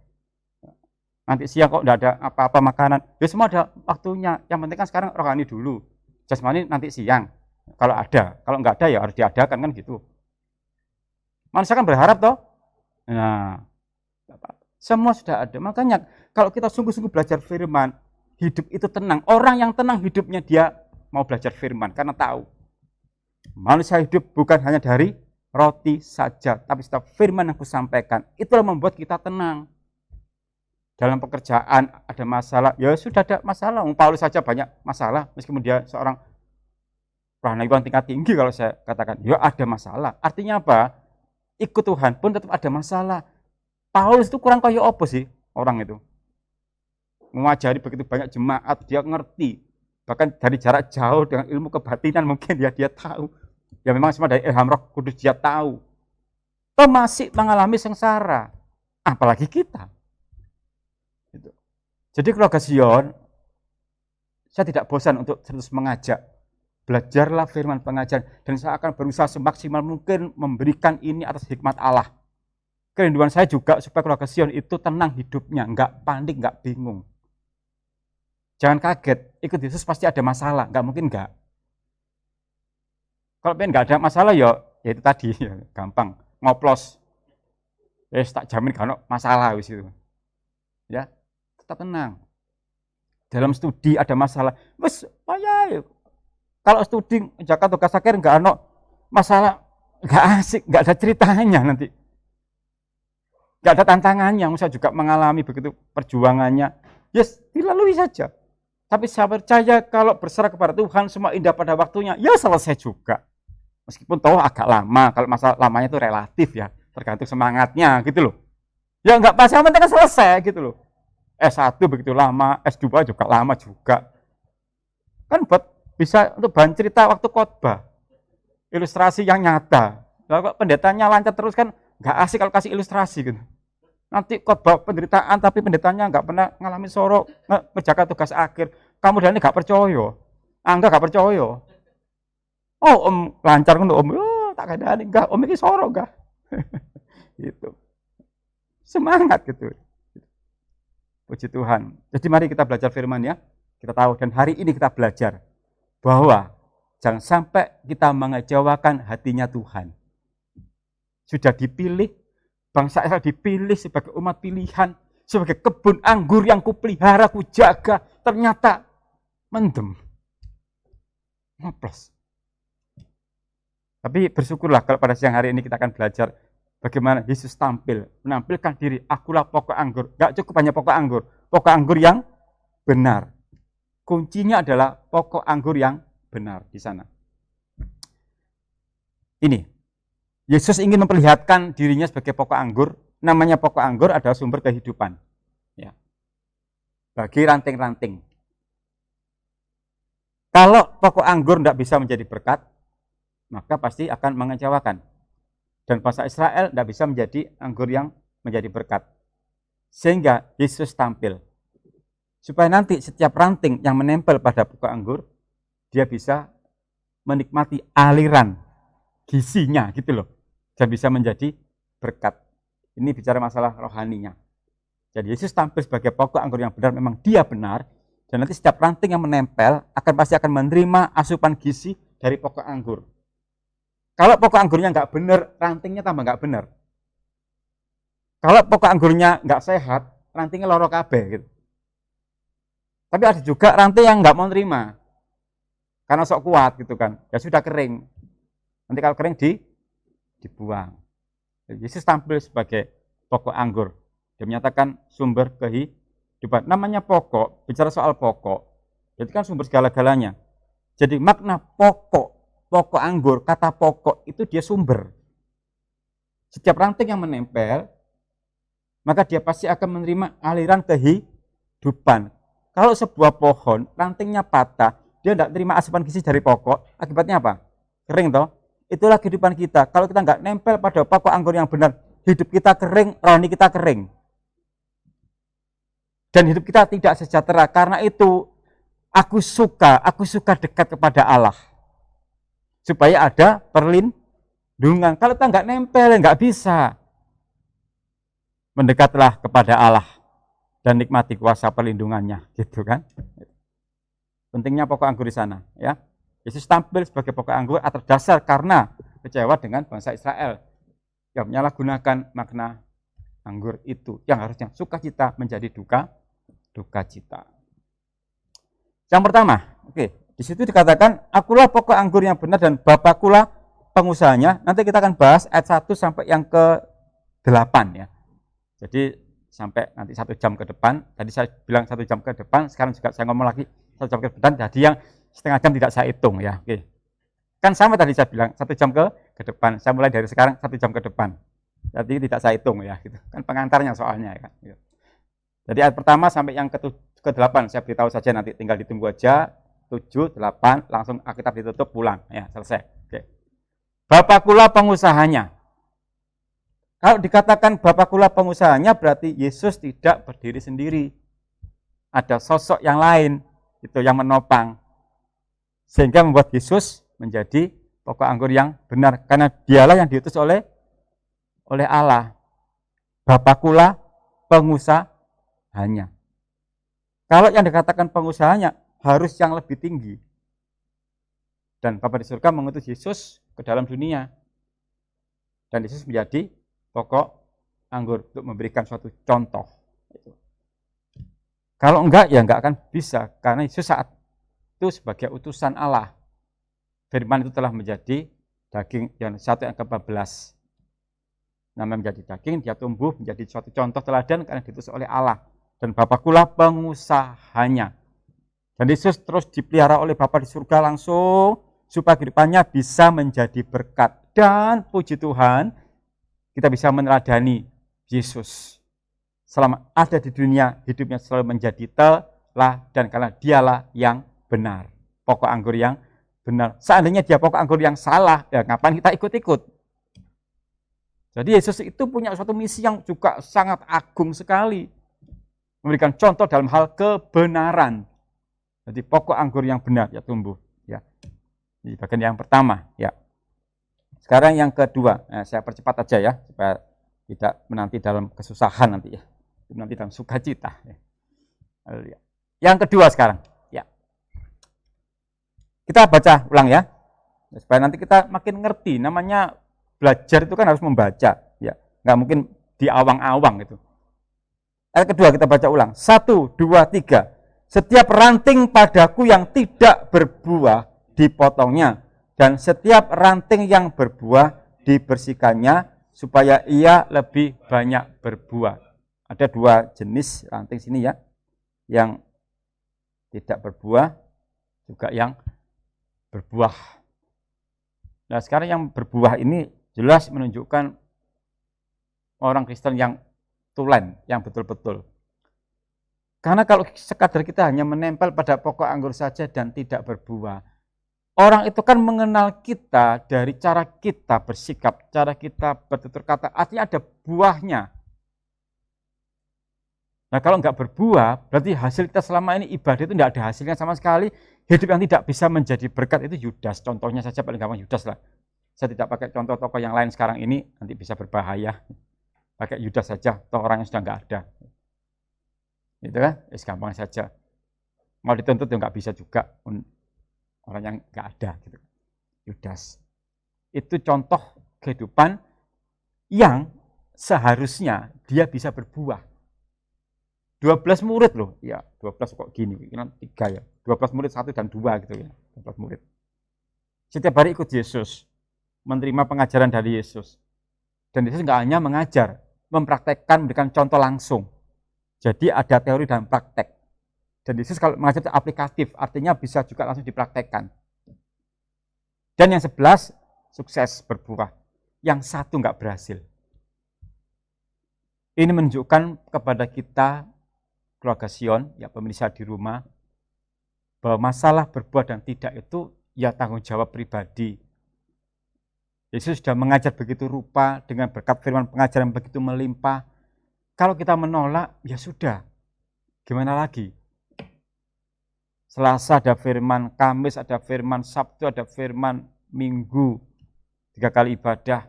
Nanti siang kok enggak ada apa-apa makanan. Ya semua ada waktunya. Yang penting kan sekarang rohani dulu. Jasmani nanti siang. Kalau ada. Kalau enggak ada ya harus diadakan kan gitu. Manusia kan berharap toh. Nah, semua sudah ada. Makanya kalau kita sungguh-sungguh belajar firman, hidup itu tenang. Orang yang tenang hidupnya dia mau belajar firman karena tahu. Manusia hidup bukan hanya dari roti saja, tapi setiap firman yang aku sampaikan. Itulah membuat kita tenang. Dalam pekerjaan ada masalah, ya sudah ada masalah. Paulus saja banyak masalah, meskipun dia seorang pranawiwan tingkat tinggi kalau saya katakan, ya ada masalah. Artinya apa? Ikut Tuhan pun tetap ada masalah. Paulus itu kurang kaya apa sih orang itu? Mengajari begitu banyak jemaat, dia ngerti. Bahkan dari jarak jauh dengan ilmu kebatinan mungkin dia tahu. Ya memang semua dari ilham Roh Kudus dia tahu. Toh masih mengalami sengsara. Apalagi kita. Jadi keluarga Sion, saya tidak bosan untuk terus mengajak. Belajarlah firman pengajaran. Dan saya akan berusaha semaksimal mungkin memberikan ini atas hikmat Allah. kerinduan saya juga supaya keluarga Sion itu tenang hidupnya, enggak panik, enggak bingung. Jangan kaget, ikut Yesus pasti ada masalah, enggak mungkin enggak. Kalau pengen enggak ada masalah ya itu tadi, ya, gampang, ngoplos. Tak jamin kalau masalah wis itu. Ya, tetap tenang. Dalam studi ada masalah, wes payah. Kalau studi Jakarta tugas akhir enggak ada masalah, enggak asik, enggak ada ceritanya nanti. Enggak ada tantangannya, saya juga mengalami begitu perjuangannya. Yes, dilalui saja. Tapi saya percaya kalau berserah kepada Tuhan semua indah pada waktunya, ya selesai juga. Meskipun tahu agak lama, kalau masalah lamanya itu relatif ya, tergantung semangatnya gitu loh. Ya enggak pas, yang penting kan selesai gitu loh. S1 begitu lama, S2 juga lama juga. Kan buat bisa untuk bahan cerita waktu khotbah. Ilustrasi yang nyata. Kalau pendetanya lancar terus kan enggak asik kalau kasih ilustrasi gitu. Nanti khotbah penderitaan tapi pendetanya enggak pernah ngalami sorok, menjaga tugas akhir. Kamu dan ini enggak percaya. Angga enggak percaya. Oh, Om lancar kan Om. Oh, tak ada enggak, Om ini sorok enggak. Gitu. Semangat gitu. Puji Tuhan. Jadi mari kita belajar firman ya. Kita tahu dan hari ini kita belajar bahwa jangan sampai kita mengecewakan hatinya Tuhan. Sudah dipilih, bangsa Israel dipilih sebagai umat pilihan, sebagai kebun anggur yang kupelihara, kujaga, ternyata mendem. Ngoplos. Tapi bersyukurlah kalau pada siang hari ini kita akan belajar bagaimana Yesus tampil, menampilkan diri, akulah pokok anggur. Gak cukup hanya pokok anggur yang benar. Kuncinya adalah pokok anggur yang benar di sana. Ini, Yesus ingin memperlihatkan dirinya sebagai pokok anggur. Namanya pokok anggur adalah sumber kehidupan. Ya. Bagi ranting-ranting. Kalau pokok anggur tidak bisa menjadi berkat, maka pasti akan mengecewakan. Dan bangsa Israel tidak bisa menjadi anggur yang menjadi berkat. Sehingga Yesus tampil. Supaya nanti setiap ranting yang menempel pada pokok anggur, dia bisa menikmati aliran gizinya gitu loh. Dan bisa menjadi berkat. Ini bicara masalah rohaninya. Jadi Yesus tampil sebagai pokok anggur yang benar, memang dia benar. Dan nanti setiap ranting yang menempel pasti akan menerima asupan gizi dari pokok anggur. Kalau pokok anggurnya nggak benar, rantingnya tambah nggak benar. Kalau pokok anggurnya nggak sehat, rantingnya loro kabeh gitu. Tapi ada juga ranting yang nggak mau nerima, karena sok kuat gitu kan. Ya sudah kering. Nanti kalau kering dibuang. Yesus tampil sebagai pokok anggur. Dia menyatakan sumber kehidupan. Namanya pokok, bicara soal pokok, itu kan sumber segala-galanya. Jadi makna pokok anggur, kata pokok itu dia sumber. Setiap ranting yang menempel, maka dia pasti akan menerima aliran kehidupan. Kalau sebuah pohon, rantingnya patah, dia tidak terima asupan gizi dari pokok, akibatnya apa? Kering toh? Itulah kehidupan kita. Kalau kita nggak nempel pada pokok anggur yang benar, hidup kita kering, rohani kita kering. Dan hidup kita tidak sejahtera. Karena itu, aku suka dekat kepada Allah. Supaya ada perlindungan. Kalau kita nggak nempel, nggak bisa. Mendekatlah kepada Allah dan nikmati kuasa perlindungannya, gitu kan? Pentingnya pokok anggur di sana, ya. Yesus tampil sebagai pokok anggur atas dasar karena kecewa dengan bangsa Israel yang menyalahgunakan makna anggur itu, yang harusnya sukacita menjadi duka cita. Yang pertama, di situ dikatakan, akulah pokok anggur yang benar dan Bapakulah pengusahanya. Nanti kita akan bahas ayat 1 sampai yang ke-8 ya. Jadi sampai nanti 1 jam ke depan. Tadi saya bilang 1 jam ke depan, sekarang juga saya ngomong lagi 1 jam ke depan. Jadi yang setengah jam tidak saya hitung ya. Oke. Kan sama tadi saya bilang 1 jam ke depan. Saya mulai dari sekarang 1 jam ke depan. Jadi tidak saya hitung ya. Gitu. Kan pengantarnya soalnya ya. Jadi ayat pertama sampai yang ke-8 saya beritahu saja, nanti tinggal ditunggu aja. 7, 8, langsung Alkitab ditutup, pulang. Ya, selesai. Oke. Bapakulah pengusahanya. Kalau dikatakan Bapakulah pengusahanya, berarti Yesus tidak berdiri sendiri. Ada sosok yang lain, itu yang menopang. Sehingga membuat Yesus menjadi pokok anggur yang benar. Karena dialah yang diutus oleh Allah. Bapakkulah pengusahanya. Kalau yang dikatakan pengusahanya harus yang lebih tinggi. Dan Bapa di surga mengutus Yesus ke dalam dunia. Dan Yesus menjadi pokok anggur untuk memberikan suatu contoh. Kalau enggak, ya enggak akan bisa. Karena Yesus saat itu sebagai utusan Allah. Firman itu telah menjadi daging yang 1 yang ke-14. Namanya menjadi daging, dia tumbuh menjadi suatu contoh teladan karena diutus oleh Allah. Dan Bapakkulah pengusahanya. Dan Yesus terus dipelihara oleh Bapa di surga langsung supaya kehidupannya bisa menjadi berkat. Dan puji Tuhan, kita bisa meneladani Yesus. Selama ada di dunia, hidupnya selalu menjadi teladan karena dialah yang benar. Pokok anggur yang benar. Seandainya dia pokok anggur yang salah, ya ngapain kita ikut-ikut? Jadi Yesus itu punya suatu misi yang juga sangat agung sekali. Memberikan contoh dalam hal kebenaran. Jadi pokok anggur yang benar ya tumbuh. Ya. Di bagian yang pertama. Ya. Sekarang yang kedua. Nah, saya percepat aja ya supaya tidak menanti dalam kesusahan nanti ya. Nanti dalam sukacita. Ya. Yang kedua sekarang. Ya. Kita baca ulang ya. Supaya nanti kita makin ngerti. Namanya belajar itu kan harus membaca. Ya. Nggak mungkin diawang-awang gitu. Ayat kedua kita baca ulang. 1, 2, 3. Setiap ranting padaku yang tidak berbuah dipotongnya. Dan setiap ranting yang berbuah dibersihkannya supaya ia lebih banyak berbuah. Ada 2 jenis ranting sini ya. Yang tidak berbuah, juga yang berbuah. Nah sekarang yang berbuah ini jelas menunjukkan orang Kristen yang tulen, yang betul-betul. Karena kalau sekadar kita hanya menempel pada pokok anggur saja dan tidak berbuah, orang itu kan mengenal kita dari cara kita bersikap, cara kita bertutur kata, artinya ada buahnya. Nah kalau nggak berbuah, berarti hasil kita selama ini ibadah itu nggak ada hasilnya sama sekali, hidup yang tidak bisa menjadi berkat itu Yudas, contohnya saja paling gampang Yudas lah. Saya tidak pakai contoh tokoh yang lain sekarang ini, nanti bisa berbahaya. Pakai Yudas saja, toh orang yang sudah nggak ada. Itu kan, gampang saja. Mau dituntut ya nggak bisa juga, orang yang nggak ada. Gitu. Yudas. Itu contoh kehidupan yang seharusnya dia bisa berbuah. 12 murid loh, ya 12 kok gini, kan 3 ya. 12 murid 1 dan 2 gitu ya, 12 murid. Setiap hari ikut Yesus, menerima pengajaran dari Yesus. Dan Yesus nggak hanya mengajar, mempraktekkan, memberikan contoh langsung. Jadi ada teori dan praktek. Dan Yesus kalau mengajar itu aplikatif, artinya bisa juga langsung dipraktekkan. Dan yang 11 sukses berbuah, yang 1 nggak berhasil. Ini menunjukkan kepada kita, keluarga Sion, ya pemirsa di rumah, bahwa masalah berbuah dan tidak itu ya tanggung jawab pribadi. Yesus sudah mengajar begitu rupa dengan berkat firman pengajaran begitu melimpah. Kalau kita menolak, ya sudah. Gimana lagi? Selasa ada firman, Kamis ada firman, Sabtu ada firman, Minggu 3 kali ibadah.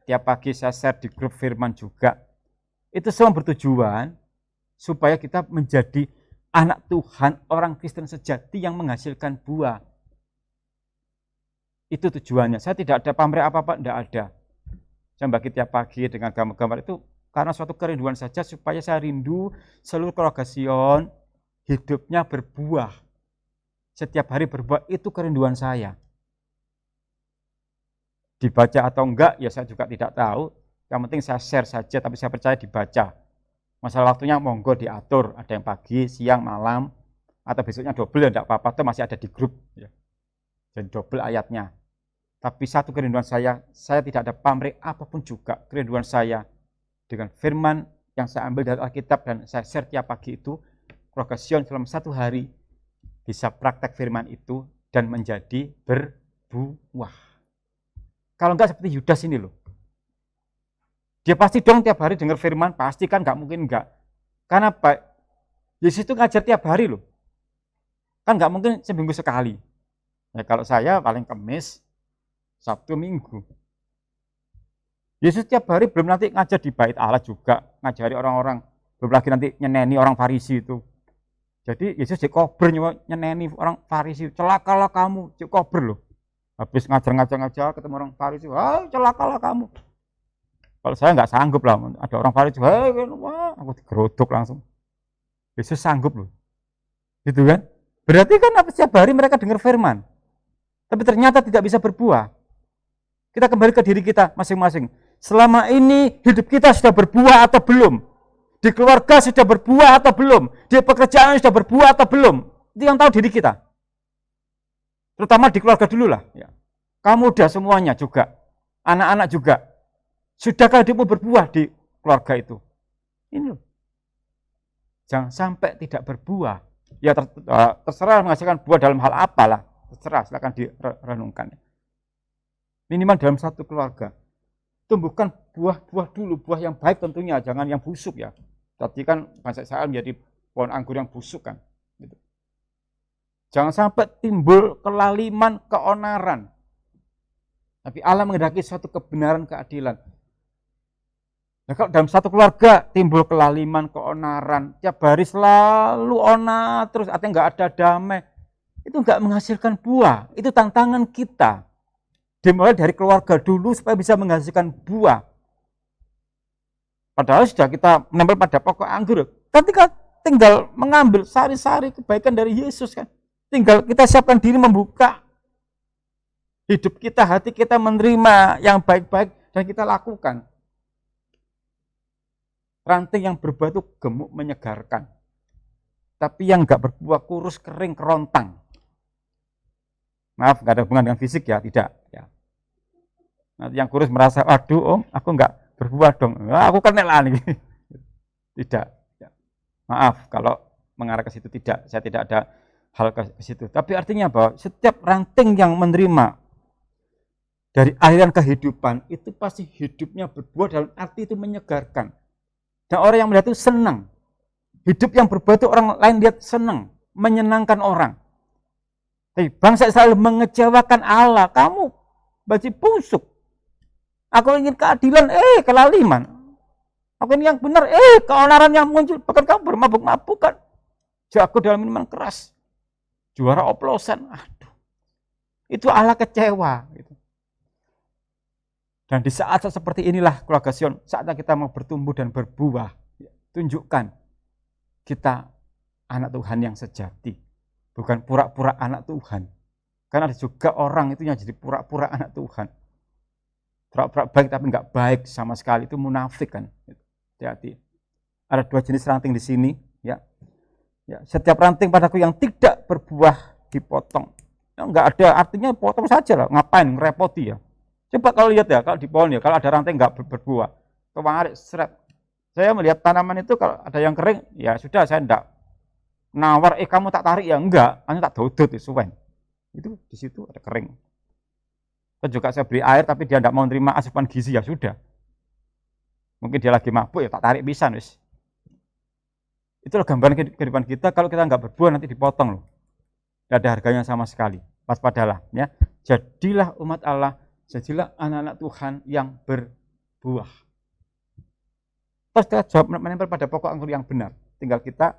Tiap pagi saya share di grup firman juga. Itu semua bertujuan supaya kita menjadi anak Tuhan, orang Kristen sejati yang menghasilkan buah. Itu tujuannya. Saya tidak ada pamrih apa-apa, tidak ada. Saya bagi tiap pagi dengan gambar-gambar itu karena suatu kerinduan saja supaya saya rindu seluruh keluarga Sion hidupnya berbuah. Setiap hari berbuah, itu kerinduan saya. Dibaca atau enggak, ya saya juga tidak tahu. Yang penting saya share saja, tapi saya percaya dibaca. Masalah waktunya monggo diatur, ada yang pagi, siang, malam, atau besoknya double ya tidak apa-apa, itu masih ada di grup. Ya. Dan double ayatnya. Tapi satu kerinduan saya tidak ada pamrih apapun juga. Kerinduan saya dengan firman yang saya ambil dari Alkitab dan saya share tiap pagi itu, keluarga Sion selama 1 hari bisa praktek firman itu dan menjadi berbuah. Kalau enggak seperti Yudas ini loh. Dia pasti dong tiap hari dengar firman, pasti kan enggak mungkin enggak. Karena apa? Yesus itu ngajar tiap hari loh. Kan enggak mungkin seminggu sekali. Ya kalau saya paling Kamis, Sabtu, Minggu. Yesus tiap hari belum nanti ngajar di bait Allah juga, ngajari orang-orang, belum lagi nanti nyeneni orang Farisi itu. Jadi Yesus di kober nyeneni orang Farisi, celakalah kamu, di kober loh. Habis ngajar ketemu orang Farisi, wah celakalah kamu. Kalau saya nggak sanggup lah, ada orang Farisi, wah aku digerodok langsung. Yesus sanggup loh, gitu kan? Berarti kan setiap hari mereka dengar firman, tapi ternyata tidak bisa berbuah. Kita kembali ke diri kita masing-masing. Selama ini hidup kita sudah berbuah atau belum? Di keluarga sudah berbuah atau belum? Di pekerjaan sudah berbuah atau belum? Itu yang tahu diri kita. Terutama di keluarga dulu lah. Ya. Kamu udah semuanya juga. Anak-anak juga. Sudahkah hidupmu berbuah di keluarga itu? Ini loh. Jangan sampai tidak berbuah. Ya terserah menghasilkan buah dalam hal apalah. Terserah, silakan direnungkan. Minimal dalam satu keluarga. Tumbuhkan buah-buah dulu, buah yang baik tentunya, jangan yang busuk ya. Tadi kan bangsa Israel menjadi pohon anggur yang busuk kan. Gitu. Jangan sampai timbul kelaliman, keonaran. Tapi Allah menghendaki suatu kebenaran, keadilan. Nah, kalau dalam satu keluarga timbul kelaliman, keonaran, tiap hari selalu onar, terus artinya nggak ada damai, itu nggak menghasilkan buah. Itu tantangan kita. Dimulai dari keluarga dulu supaya bisa menghasilkan buah. Padahal sudah kita menempel pada pokok anggur. Ketika tinggal mengambil sari-sari kebaikan dari Yesus kan. Tinggal kita siapkan diri membuka hidup kita, hati kita menerima yang baik-baik dan kita lakukan. Ranting yang berbuah itu gemuk menyegarkan. Tapi yang enggak berbuah kurus, kering, kerontang. Maaf, enggak ada hubungan dengan fisik ya, tidak. Ya. Nanti yang kurus merasa, aduh om, aku enggak berbuah dong. Aku kan nih. Tidak. Ya. Maaf kalau mengarah ke situ tidak. Saya tidak ada hal ke situ. Tapi artinya bahwa setiap ranting yang menerima dari aliran kehidupan itu pasti hidupnya berbuah dalam arti itu menyegarkan. Dan orang yang melihat itu senang. Hidup yang berbuah itu orang lain lihat senang, menyenangkan orang. Tapi bangsa Israel mengecewakan Allah. Kamu baju busuk. Aku ingin keadilan, kelaliman. Aku ingin yang benar, keonaran yang muncul. Bahkan kamu bermabuk-mabukan. Jago dalam minuman keras. Juara oplosan. Aduh. Itu Allah kecewa. Gitu. Dan di saat seperti inilah keluarga Sion, saatnya kita mau bertumbuh dan berbuah. Tunjukkan kita anak Tuhan yang sejati. Bukan pura-pura anak Tuhan. Karena ada juga orang itu yang jadi pura-pura anak Tuhan. Pura-pura baik tapi enggak baik sama sekali, itu munafik kan. Hati-hati. Ada dua jenis ranting di sini. Ya. Setiap ranting padaku yang tidak berbuah dipotong. Enggak ada, artinya potong saja lah. Ngapain, ngerepoti ya. Coba kalau lihat ya, kalau di pohon ya, kalau ada ranting enggak berbuah. Kewarik, seret. Saya melihat tanaman itu kalau ada yang kering, ya sudah saya enggak nawar, kamu tak tarik ya enggak, hanya tak dodot suwen. Itu di situ ada kering. Dan juga saya beri air tapi dia enggak mau menerima asupan gizi ya sudah. Mungkin dia lagi mabuk ya tak tarik pisan wis. Itulah gambaran kehidupan kita, kalau kita enggak berbuah nanti dipotong loh. Tidak ada harganya sama sekali. Waspadalah ya. Jadilah umat Allah, jadilah anak-anak Tuhan yang berbuah. Terus kita jawab menempel pada pokok anggur yang benar. Tinggal kita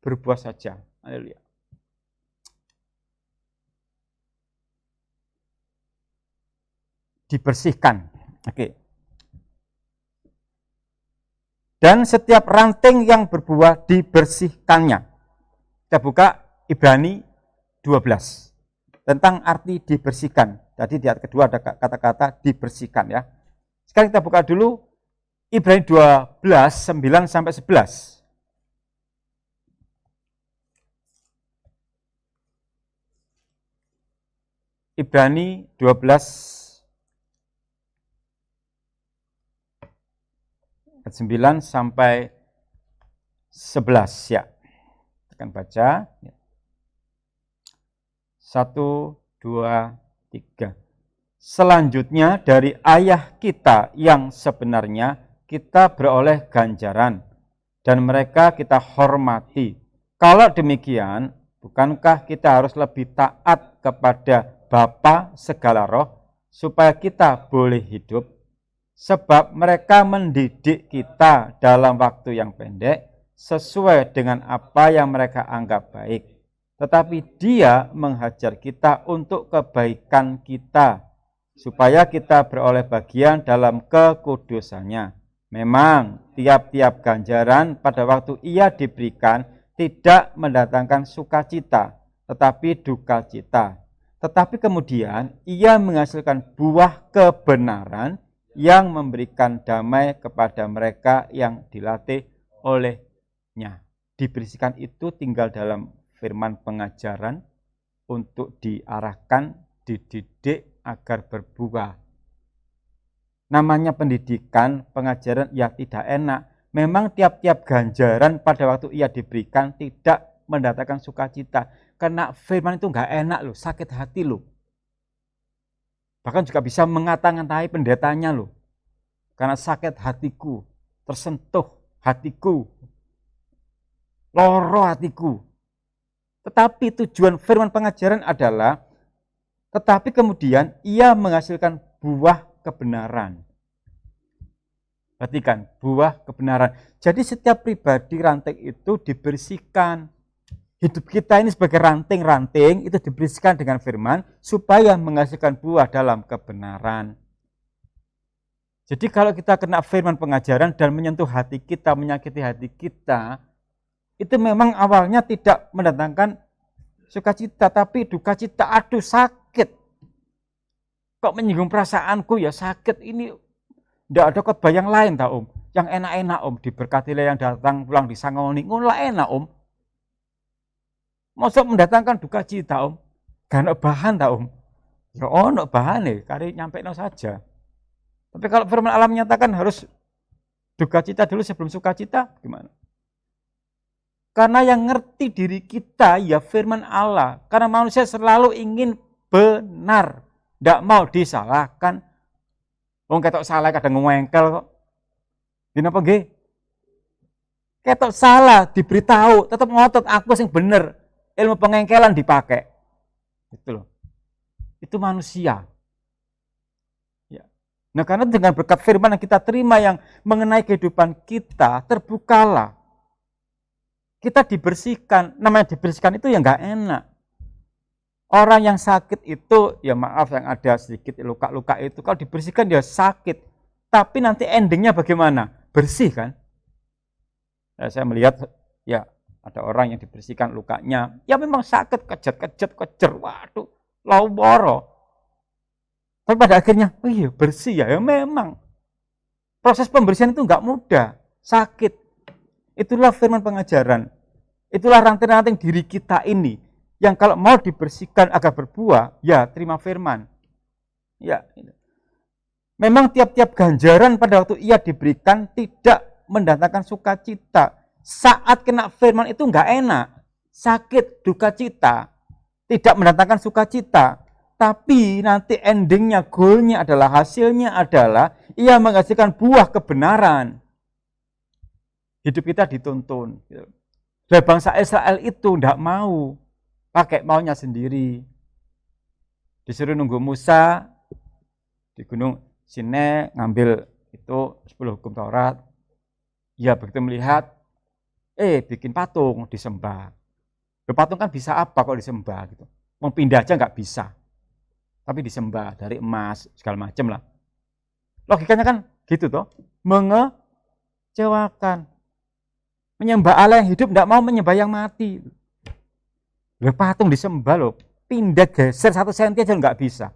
berbuah saja. Haleluya. Dibersihkan. Oke. Dan setiap ranting yang berbuah dibersihkannya. Kita buka Ibrani 12. Tentang arti dibersihkan. Tadi di ayat kedua ada kata-kata dibersihkan ya. Sekarang kita buka dulu Ibrani 12, 9 sampai 11. Ibrani 12 9 sampai 11 ya. Akan baca. 1, 2, 3. Selanjutnya dari ayah kita yang sebenarnya kita beroleh ganjaran dan mereka kita hormati. Kalau demikian, bukankah kita harus lebih taat kepada Bapa segala roh supaya kita boleh hidup? Sebab mereka mendidik kita dalam waktu yang pendek sesuai dengan apa yang mereka anggap baik. Tetapi Dia menghajar kita untuk kebaikan kita, supaya kita beroleh bagian dalam kekudusannya. Memang tiap-tiap ganjaran pada waktu ia diberikan tidak mendatangkan sukacita, tetapi duka cita. Tetapi kemudian ia menghasilkan buah kebenaran yang memberikan damai kepada mereka yang dilatih olehnya. Diberisikan itu tinggal dalam firman pengajaran untuk diarahkan, dididik agar berbuah. Namanya pendidikan, pengajaran ya tidak enak. Memang tiap-tiap ganjaran pada waktu ia diberikan tidak mendatangkan sukacita. Karena firman itu enggak enak loh, sakit hati loh. Bahkan juga bisa mengata-ngatai pendetanya loh. Karena sakit hatiku, tersentuh hatiku, loro hatiku. Tetapi tujuan firman pengajaran adalah, tetapi kemudian ia menghasilkan buah kebenaran. Perhatikan, buah kebenaran. Jadi setiap pribadi ranting itu dibersihkan. Hidup kita ini sebagai ranting-ranting itu dibersihkan dengan firman supaya menghasilkan buah dalam kebenaran. Jadi kalau kita kena firman pengajaran dan menyentuh hati kita, menyakiti hati kita, itu memang awalnya tidak mendatangkan sukacita, tapi duka cita. Aduh sakit. Kok menyinggung perasaanku ya sakit ini. Tidak ada khotbah yang lain tak om. Yang enak-enak om. Diberkatilah yang datang pulang disangoni. Ngolah enak om. Maksud mendatangkan duka cita om. Gak ada bahan tak om. Ya ono bahan nih. Kari nyampe no saja. Tapi kalau firman Allah menyatakan harus duka cita dulu sebelum suka cita. Gimana? Karena yang ngerti diri kita ya firman Allah. Karena manusia selalu ingin benar. Tidak mau disalahkan. Wong ketok salah kadang ngengkel kok. Dinapa nggih? Ketok salah diberitahu, tetap ngotot aku sing bener. Ilmu pengengkelan dipakai. Itu loh. Itu manusia. Ya. Nah, karena dengan berkat firman yang kita terima yang mengenai kehidupan kita, terbukalah. Kita dibersihkan. Namanya dibersihkan itu ya enggak enak. Orang yang sakit itu, ya maaf yang ada sedikit luka-luka itu, kalau dibersihkan dia sakit. Tapi nanti endingnya bagaimana? Bersih kan? Saya melihat, ya ada orang yang dibersihkan lukanya, ya memang sakit, kejer, waduh, lauboro. Tapi pada akhirnya, oh iya bersih ya memang. Proses pembersihan itu enggak mudah, sakit. Itulah firman pengajaran. Itulah ranting-ranting diri kita ini. Yang kalau mau dibersihkan agar berbuah, ya terima firman. Ya, memang tiap-tiap ganjaran pada waktu ia diberikan tidak mendatangkan sukacita. Saat kena firman itu enggak enak, sakit, duka cita, tidak mendatangkan sukacita. Tapi nanti endingnya, goalnya adalah, hasilnya adalah ia menghasilkan buah kebenaran. Hidup kita dituntun. Dan bangsa Israel itu enggak mau. Pakai maunya sendiri. Disuruh nunggu Musa di Gunung Sinai ngambil itu 10 hukum Taurat. Ya begitu melihat, bikin patung disembah. Patung kan bisa apa kalau disembah gitu. Mau pindah aja nggak bisa. Tapi disembah dari emas segala macam lah. Logikanya kan gitu toh, mengecewakan. Menyembah Allah yang hidup nggak mau menyembah yang mati. Loh, patung disembah loh, pindah geser 1 senti aja nggak bisa.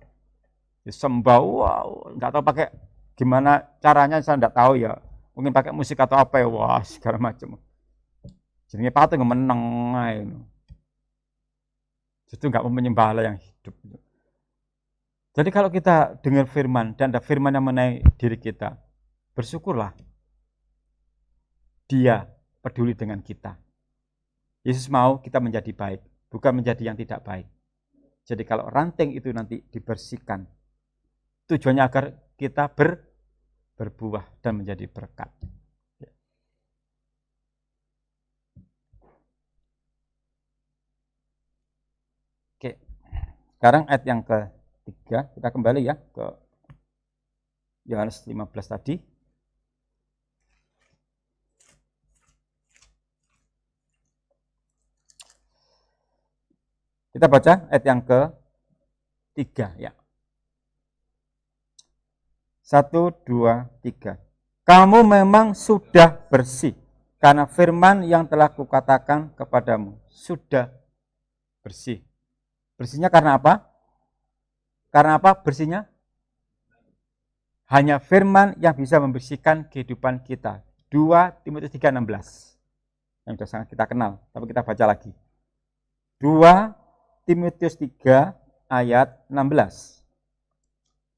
Disembah, wow, nggak tahu pakai gimana caranya, saya nggak tahu ya. Mungkin pakai musik atau apa ya, wah segala macam. Jadinya patung meneng, justru nggak mau menyembah Allah yang hidup. Jadi kalau kita dengar firman dan ada firman yang mengenai diri kita, bersyukurlah. Dia peduli dengan kita. Yesus mau kita menjadi baik. Bukan menjadi yang tidak baik. Jadi kalau ranting itu nanti dibersihkan, tujuannya agar kita berbuah dan menjadi berkat. Oke, sekarang ayat yang ketiga, kita kembali ya ke Yohanes 15 tadi. Kita baca ayat yang ke-3 ya. 1, 2, 3. Kamu memang sudah bersih karena firman yang telah kukatakan kepadamu. Sudah bersih. Bersihnya karena apa? Karena apa bersihnya? Hanya firman yang bisa membersihkan kehidupan kita. 2 Timotius 3:16. Yang sudah sangat kita kenal, tapi kita baca lagi. 2 Timotius 3 ayat 16.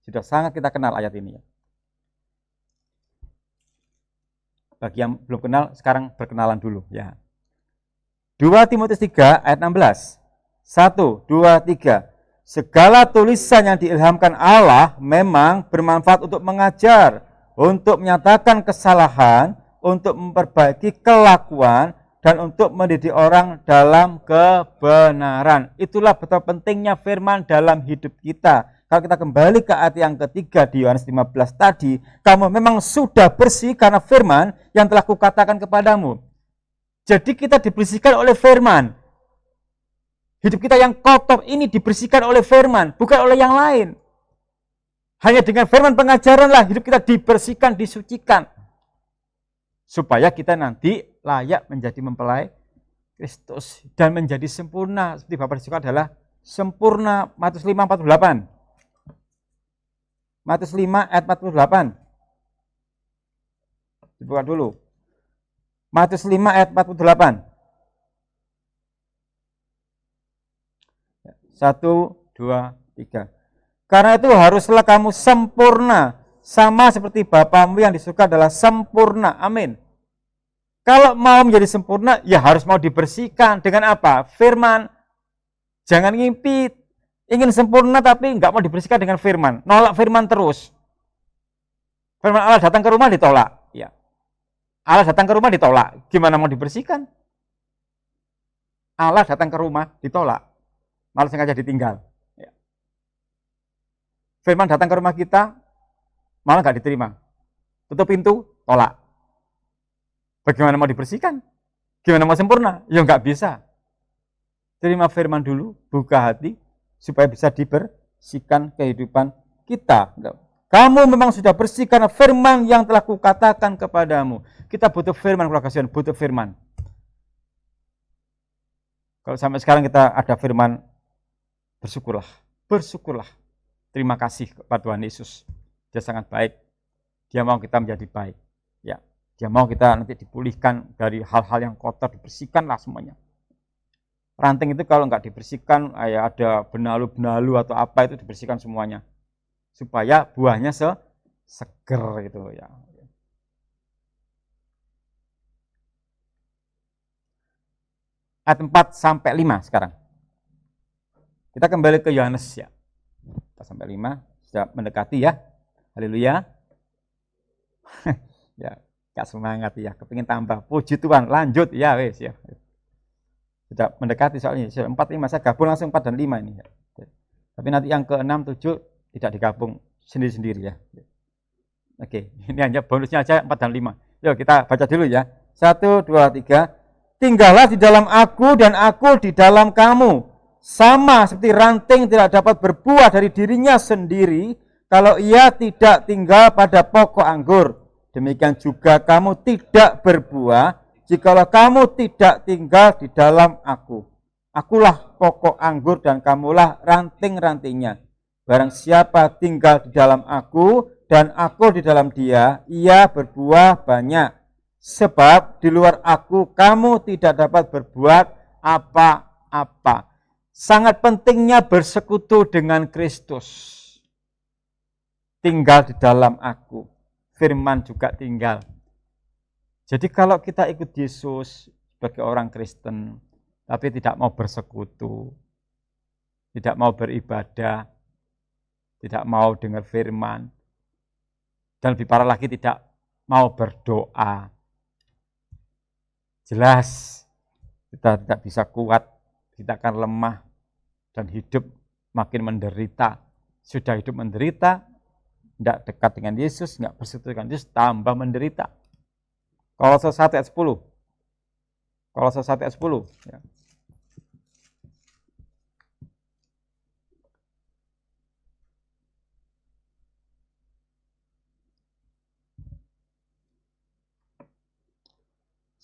Sudah sangat kita kenal ayat ini ya. Bagi yang belum kenal, sekarang berkenalan dulu ya. 2 Timotius 3 ayat 16. 1, 2, 3. Segala tulisan yang diilhamkan Allah memang bermanfaat untuk mengajar, untuk menyatakan kesalahan, untuk memperbaiki kelakuan, dan untuk mendidik orang dalam kebenaran. Itulah betapa pentingnya firman dalam hidup kita. Kalau kita kembali ke ayat yang ketiga di Yohanes 15 tadi, kamu memang sudah bersih karena firman yang telah kukatakan kepadamu. Jadi kita dibersihkan oleh firman. Hidup kita yang kotor ini dibersihkan oleh firman, bukan oleh yang lain. Hanya dengan firman pengajaranlah hidup kita dibersihkan, disucikan. Supaya kita nanti layak menjadi mempelai Kristus dan menjadi sempurna. Seperti Bapak disuka adalah sempurna. Matius 5:48. Matius 5 ayat 48. Dibuka dulu. Matius 5 ayat 48. 1, 2, 3. Karena itu haruslah kamu sempurna, sama seperti Bapamu yang di surga adalah sempurna. Amin. Kalau mau menjadi sempurna, ya harus mau dibersihkan. Dengan apa? Firman. Jangan ngimpi, ingin sempurna tapi nggak mau dibersihkan dengan firman. Nolak firman terus. Firman Allah datang ke rumah ditolak. Ya. Allah datang ke rumah ditolak. Gimana mau dibersihkan? Allah datang ke rumah ditolak. Malah sengaja ditinggal. Ya. Firman datang ke rumah kita, malah nggak diterima. Tutup pintu, tolak. Bagaimana mau dibersihkan? Gimana mau sempurna? Ya nggak bisa. Terima firman dulu, buka hati, supaya bisa dibersihkan kehidupan kita. Kamu memang sudah bersih karena firman yang telah kukatakan kepadamu. Kita butuh firman, keluarga Sion, butuh firman. Kalau sampai sekarang kita ada firman, bersyukurlah, bersyukurlah. Terima kasih kepada Tuhan Yesus. Dia sangat baik. Dia mau kita menjadi baik. Ya. Dia mau kita nanti dipulihkan dari hal-hal yang kotor, dibersihkanlah semuanya. Ranting itu kalau nggak dibersihkan, ya ada benalu-benalu atau apa itu dibersihkan semuanya. Supaya buahnya seger gitu ya. Ayat 4 sampai 5 sekarang. Kita kembali ke Yohanes ya. 4 sampai 5 sudah mendekati ya. Haleluya. Ya. Gak semangat ya, kepingin tambah. Puji Tuhan, lanjut ya wes ya. Sudah mendekati soalnya. 4, 5 saya gabung langsung 4 dan 5 ini ya. Tapi nanti yang ke-6, 7 tidak digabung sendiri-sendiri ya. Oke, ini hanya bonusnya aja 4 dan 5. Yuk kita baca dulu ya. 1, 2, 3. Tinggallah di dalam aku dan aku di dalam kamu. Sama seperti ranting tidak dapat berbuah dari dirinya sendiri kalau ia tidak tinggal pada pokok anggur. Demikian juga kamu tidak berbuah jikalau kamu tidak tinggal di dalam aku. Akulah pokok anggur dan kamulah ranting-rantingnya. Barang siapa tinggal di dalam aku dan aku di dalam dia, ia berbuah banyak. Sebab di luar aku kamu tidak dapat berbuat apa-apa. Sangat pentingnya bersekutu dengan Kristus. Tinggal di dalam aku. Firman juga tinggal. Jadi kalau kita ikut Yesus sebagai orang Kristen, tapi tidak mau bersekutu, tidak mau beribadah, tidak mau dengar firman, dan lebih parah lagi tidak mau berdoa, jelas kita tidak bisa kuat, kita akan lemah, dan hidup makin menderita. Sudah hidup menderita, tidak dekat dengan Yesus, nggak bersekutu dengan Yesus, tambah menderita. Kolose 1 ayat 10. Kolose 1 ayat 10. Ya.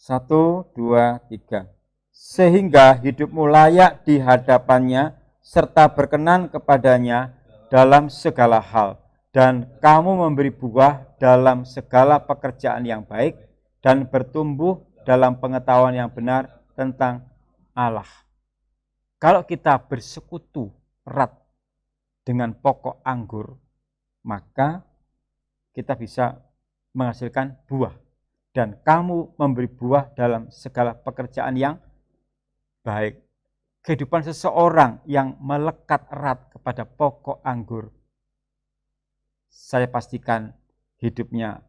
Satu, dua, tiga. Sehingga hidupmu layak di hadapannya, serta berkenan kepadanya dalam segala hal. Dan kamu memberi buah dalam segala pekerjaan yang baik, dan bertumbuh dalam pengetahuan yang benar tentang Allah. Kalau kita bersekutu erat dengan pokok anggur, maka kita bisa menghasilkan buah. Dan kamu memberi buah dalam segala pekerjaan yang baik. Kehidupan seseorang yang melekat erat kepada pokok anggur, saya pastikan hidupnya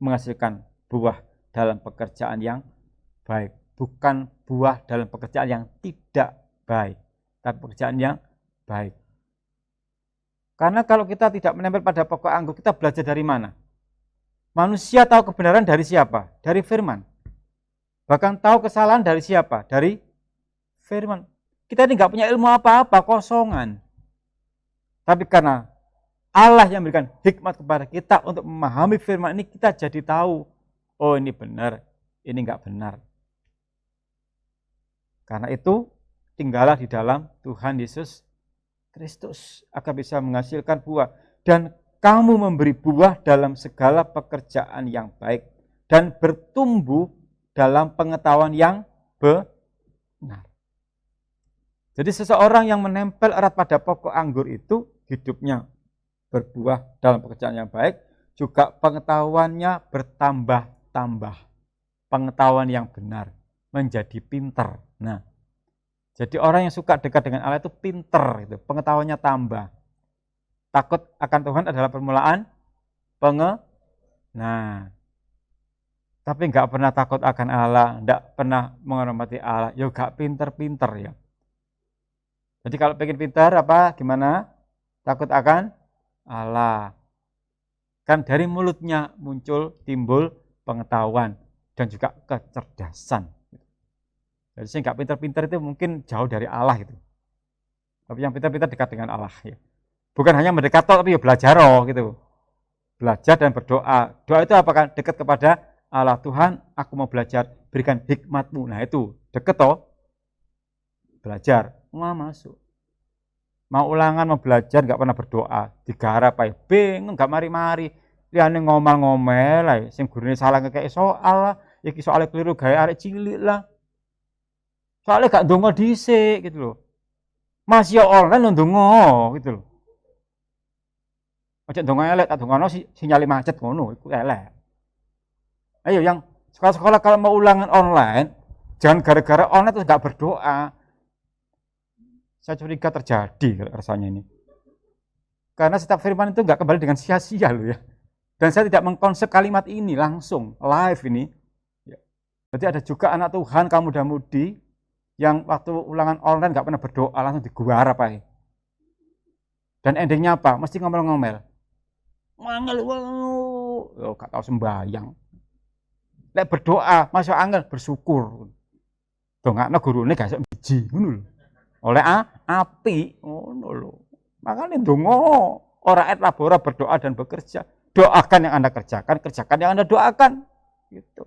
menghasilkan buah dalam pekerjaan yang baik. Bukan buah dalam pekerjaan yang tidak baik, tapi pekerjaan yang baik. Karena kalau kita tidak menempel pada pokok anggur, kita belajar dari mana? Manusia tahu kebenaran dari siapa? Dari firman. Bahkan tahu kesalahan dari siapa? Dari firman. Kita ini nggak punya ilmu apa-apa, kosongan. Tapi karena Allah yang memberikan hikmat kepada kita untuk memahami firman ini, kita jadi tahu, oh ini benar, ini nggak benar. Karena itu, tinggallah di dalam Tuhan Yesus Kristus agar bisa menghasilkan buah. Dan kamu memberi buah dalam segala pekerjaan yang baik dan bertumbuh dalam pengetahuan yang benar. Jadi seseorang yang menempel erat pada pokok anggur itu hidupnya berbuah dalam pekerjaan yang baik, juga pengetahuannya bertambah-tambah. Pengetahuan yang benar, menjadi pinter. Nah, jadi orang yang suka dekat dengan Allah itu pinter, itu pengetahuannya tambah. Takut akan Tuhan adalah permulaan Nah, tapi nggak pernah takut akan Allah, nggak pernah menghormati Allah, ya nggak pinter-pinter ya. Jadi kalau pengen pintar apa? Gimana? Takut akan Allah. Kan dari mulutnya timbul pengetahuan dan juga kecerdasan. Jadi saya nggak pinter-pinter itu mungkin jauh dari Allah gitu. Tapi yang pinter-pinter dekat dengan Allah ya. Bukan hanya mendekat tapi ya belajar gitu. Belajar dan berdoa. Doa itu apakah dekat kepada Allah. Tuhan, aku mau belajar, berikan hikmat-Mu. Nah itu, dekat toh. Belajar, mau masuk. Mau ulangan, mau belajar, nggak pernah berdoa. Digarap aja, bingung, nggak mari-mari. Liane ngomel-ngomel lah, sing gurune salah kayak soal lah, iki soalnya keliru gaya arek cilik lah. Soalnya gak ndonga dhisik gitu loh. Masih online lho ndonga gitu loh. Aja ndonga elek, tak ndongano sinyale macet ngono, iku elek. Ayo yang sekolah-sekolah kalau mau ulangan online, jangan gara-gara online terus gak berdoa. Saya curiga terjadi rasanya ini. Karena setiap firman itu gak kembali dengan sia-sia loh ya. Dan saya tidak mengkonsep kalimat ini langsung, live ini. Jadi ada juga anak Tuhan, kamu muda-mudi, yang waktu ulangan online gak pernah berdoa, langsung diguarap aja. Dan endingnya apa? Mesti ngomel-ngomel. Mangel, gak tahu sembahyang. Lek berdoa, masuk angel bersyukur. Dongakno gurune gak iso biji, ngono lho. Oleh api, ngono lho. Makanya ndonga, ora et labora berdoa dan bekerja. Doakan yang Anda kerjakan, kerjakan yang Anda doakan. Gitu.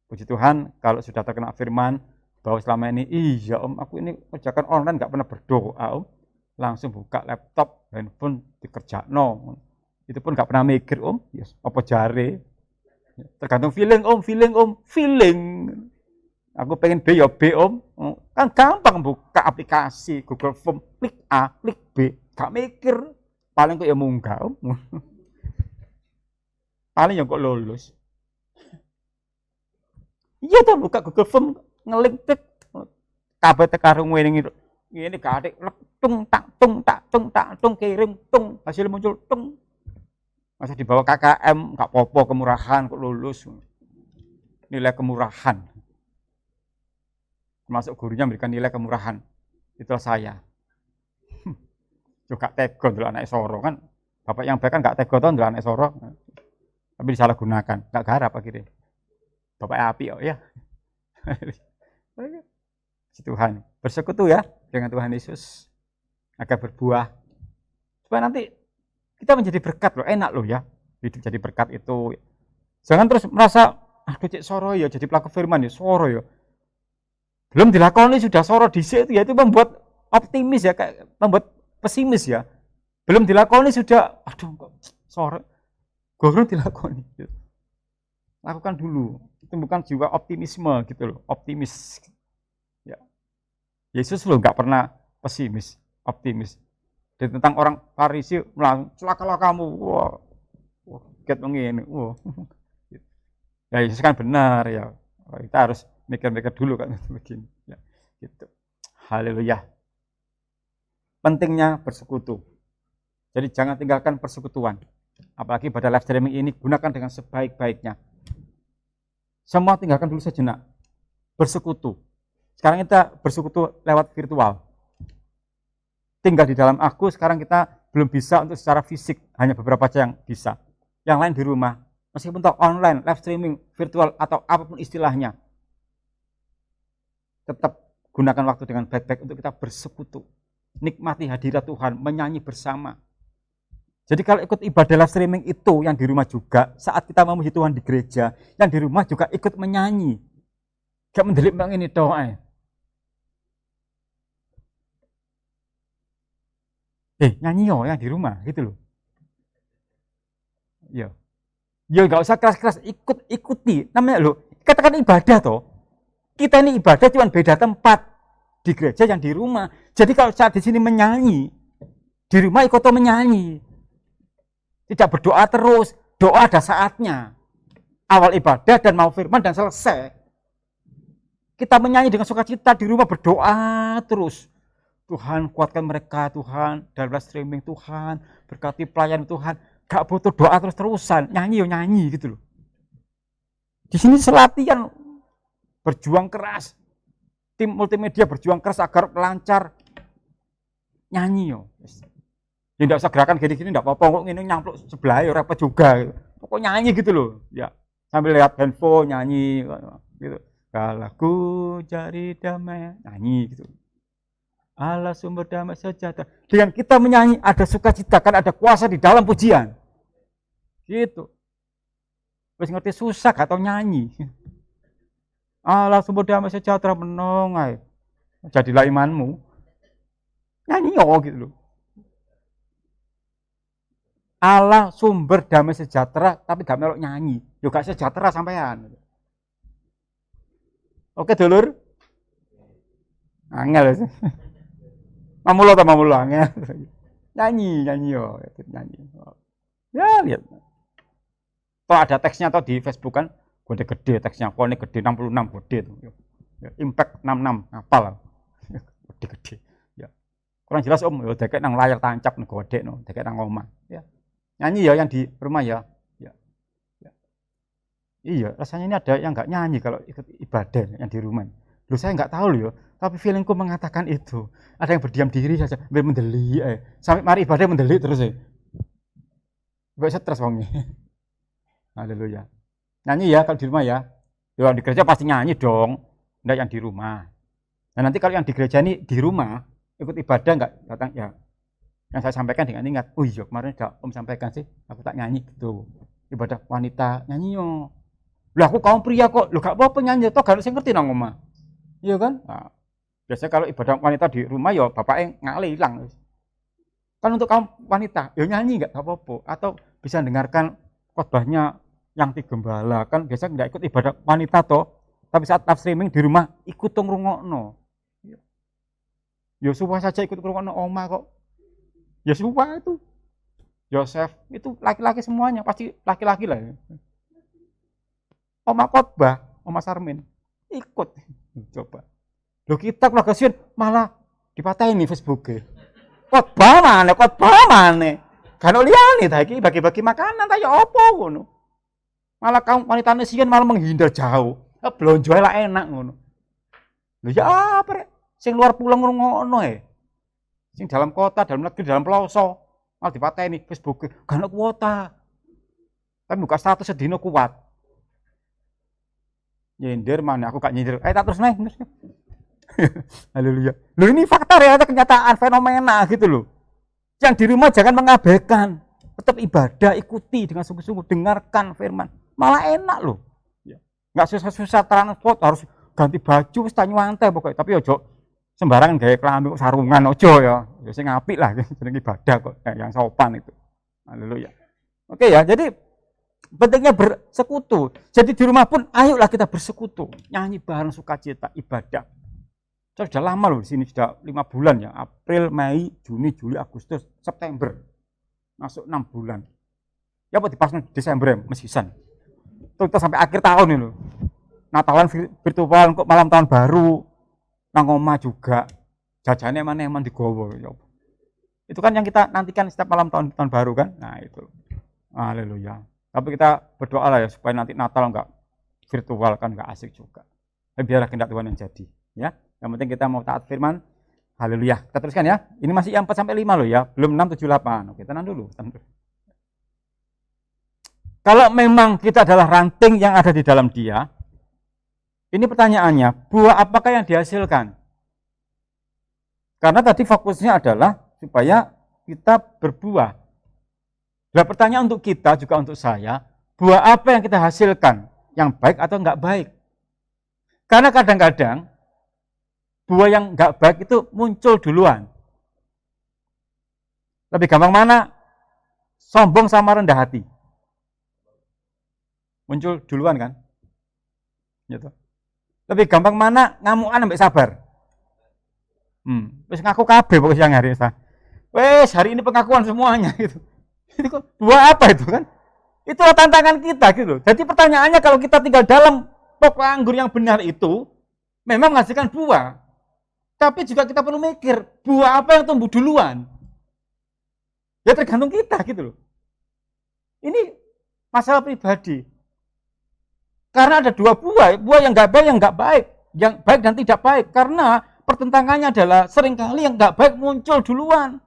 Puji Tuhan, kalau sudah terkena firman bahwa selama ini, iya om, aku ini kerjakan online gak pernah berdoa om. Langsung buka laptop, handphone, dikerjakno. Itu pun gak pernah mikir om, yes, apa jare. Tergantung feeling om, feeling. Aku pengen B ya B om. Kan gampang buka aplikasi Google Form, klik A, klik B. Gak mikir. Paling kok ya munggah om. Paling ya kok lulus. Iya tuh buka Google Form, ngelik tek. Kabeh tekarung ngene ini gadik tung tak tung kirim tung hasil muncul tung. Masa dibawa KKM enggak popo kemurahan kok lulus. Nilai kemurahan. Termasuk gurunya memberikan nilai kemurahan. Itulah saya. Juga tegon dulu anak soro kan Bapak yang baik kan gak tega to ndelok anak soro. Tapi disalahgunakan, gak garap akhirnya. Bapak api oh ya. Si Tuhan bersekutu ya dengan Tuhan Yesus agar berbuah supaya nanti kita menjadi berkat loh, enak loh ya hidup jadi berkat itu. Jangan terus merasa aduh cek soro ya jadi pelaku firman ya soro ya belum dilakoni sudah soro dhisik itu ya, itu membuat optimis ya, kayak membuat pesimis ya. Belum dilakoni sudah aduh kok soro gurung dilakoni. Lakukan dulu, itu bukan jiwa optimisme gitu loh, optimis ya. Yesus loh nggak pernah pesimis, optimis. Dan tentang orang Farisi, celakalah kamu, wah, get begini, wah. Ya Yesus kan benar ya, kita harus mikir-mikir dulu kan begini, ya, gitu. Haleluya. Pentingnya bersekutu. Jadi jangan tinggalkan persekutuan. Apalagi pada live streaming ini, gunakan dengan sebaik-baiknya. Semua tinggalkan dulu sejenak. Bersekutu. Sekarang kita bersekutu lewat virtual. Tinggal di dalam aku, sekarang kita belum bisa untuk secara fisik, hanya beberapa aja yang bisa. Yang lain di rumah, meskipun toh online, live streaming, virtual, atau apapun istilahnya. Tetap gunakan waktu dengan baik-baik untuk kita bersekutu. Nikmati hadirat Tuhan, menyanyi bersama. Jadi kalau ikut ibadah live streaming itu yang di rumah juga, saat kita memuji Tuhan di gereja, yang di rumah juga ikut menyanyi. Gak mendelik ini doa. Nyanyi yo yang di rumah gitu loh. Yo. Yo gak usah keras-keras, ikuti. Namanya loh, katakan ibadah toh. Kita ini ibadah cuma beda tempat. Di gereja yang di rumah. Jadi kalau saat di sini menyanyi, di rumah ikut menyanyi. Tidak berdoa terus, doa ada saatnya. Awal ibadah dan mau firman dan selesai. Kita menyanyi dengan sukacita di rumah, berdoa terus. Tuhan kuatkan mereka, Tuhan dalam live streaming, Tuhan berkati pelayan Tuhan. Gak butuh doa terus-terusan, nyanyi gitu loh. Di sini selatihan berjuang keras. Tim multimedia berjuang keras agar lancar. Nyanyi yo. Ya enggak usah gerakan gini-gini enggak apa-apa kok ngene nyampluk sebelah ya repot juga gitu. Pokok nyanyi gitu loh. Ya, sambil lihat handphone nyanyi gitu. Kalau ku cari damai, nyanyi gitu. Allah sumber damai sejahtera. Dengan kita menyanyi ada sukacita, kan ada kuasa di dalam pujian. Gitu. Wis ngerti susah atau nyanyi. Allah sumber damai sejahtera menong ae. Jadilah imanmu. Nyanyi gitu loh. Allah sumber damai sejahtera tapi gak melok nyanyi. Yo gak sejahtera sampean. Oke dulur. Angel sih. Mamulo angel. Nyanyi yo, nyanyi. Ya lihat. Kalau ada teksnya atau di Facebook kan gede teksnya, font gede 66 gede tuh. Ya, impact 66 hafal. Gede. Ya. Kurang jelas Om, yo dekek nang layar tancap nego gede no, dekek nang omah. Ya. Nyanyi ya yang di rumah ya. Ya. Ya. Iya, rasanya ini ada yang enggak nyanyi kalau ikut ibadah yang di rumah. Loh saya enggak tahu loh, tapi feelingku mengatakan itu. Ada yang berdiam diri saja, mendelik sampai mari ibadah mendelik terus Enggak stres wongnya. Haleluya. Nyanyi ya kalau di rumah ya. Kalau di gereja pasti nyanyi dong, enggak yang di rumah. Nah nanti kalau yang di gereja ini di rumah ikut ibadah enggak datang ya. Yang saya sampaikan dengan ingat, oh iya kemarin udah Om sampaikan sih, aku tak nyanyi gitu. Ibadah wanita nyanyi yo. Lah aku kaum pria kok, lu gak apa-apa nyanyi, toh gak sing ngerti nang omah. Iya kan? Nah, biasanya kalau ibadah wanita di rumah ya bapaknya ngalih hilang. Kan untuk kaum wanita, ya nyanyi enggak apa-apa atau bisa dengarkan khotbahnya yang digembala kan biasa enggak ikut ibadah wanita toh, tapi saat live streaming di rumah ikut ngrungokno. Ya supaya saja ikut ngrungokno omah kok. Yesuwa itu, Yosef itu laki-laki semuanya, pasti laki-laki lah. Ya. Oma khotbah, Oma Sarmin ikut, coba. Loh kita keluarga Sion malah dipatahin nih Facebooknya. Khotbah mana? Kan liane ta iki bagi-bagi makanan ta ya apa ngono. Malah kaum wanita Sion malah menghindar jauh. Blonjo lah enak ngono. Lho ya apa rek? Sing luar pulang ngrungokno Sing dalam kota, dalam negeri, dalam pelosok. Malah dipateni Facebook, gak ono kuota. Tapi buka status sedino kuat. Nyindir mana aku gak nyindir. Tak terus nih. Haleluya. Loh ini fakta realita kenyataan fenomena gitu loh. Yang di rumah jangan mengabaikan. Tetap ibadah, ikuti dengan sungguh-sungguh, dengarkan firman. Malah enak loh. Nggak susah-susah transport, harus ganti baju, wis nyuwantai pokoknya. Tapi ojo sembarangan gaya klambi sarungan ojo ya. Ya sing apik lah, jeneng ibadah kok, yang sopan itu. Haleluya. Oke ya, jadi pentingnya bersekutu. Jadi di rumah pun ayolah kita bersekutu, nyanyi bareng sukacita, ibadah. Saya sudah lama loh di sini, sudah 5 bulan ya. April, Mei, Juni, Juli, Agustus, September. Masuk 6 bulan. Ya apa dipasang Desember ya, mesisan. Itu kita sampai akhir tahun ini loh. Natalan virtual kok malam tahun baru. Nang omah juga. Jajannya mana digowo. Itu kan yang kita nantikan setiap malam tahun baru kan. Nah itu. Haleluya. Tapi kita berdoa lah ya supaya nanti Natal enggak virtual kan enggak asik juga. Tapi biarlah kehendak Tuhan yang jadi. Ya. Yang penting kita mau taat firman. Haleluya. Kita teruskan ya. Ini masih yang 4 sampai 5 loh ya. Belum 6 7 8. Oke, tenang dulu. Kalau memang kita adalah ranting yang ada di dalam dia, ini pertanyaannya, buah apakah yang dihasilkan? Karena tadi fokusnya adalah supaya kita berbuah. Nah, pertanyaan untuk kita juga untuk saya, buah apa yang kita hasilkan? Yang baik atau enggak baik? Karena kadang-kadang buah yang enggak baik itu muncul duluan. Lebih gampang mana? Sombong sama rendah hati. Muncul duluan kan? Gitu. Lebih gampang mana? Ngamukan sampai sabar. Wis ngaku kabeh pokoknya siang hari. Wes hari ini pengakuan semuanya gitu. Itu buah apa itu kan? Itulah tantangan kita gitu. Jadi pertanyaannya kalau kita tinggal dalam pokok anggur yang benar itu memang menghasilkan buah. Tapi juga kita perlu mikir, buah apa yang tumbuh duluan? Ya tergantung kita gitu loh. Ini masalah pribadi. Karena ada 2 buah, buah yang enggak baik, yang enggak baik, yang baik dan tidak baik. Karena pertentangannya adalah seringkali yang enggak baik muncul duluan.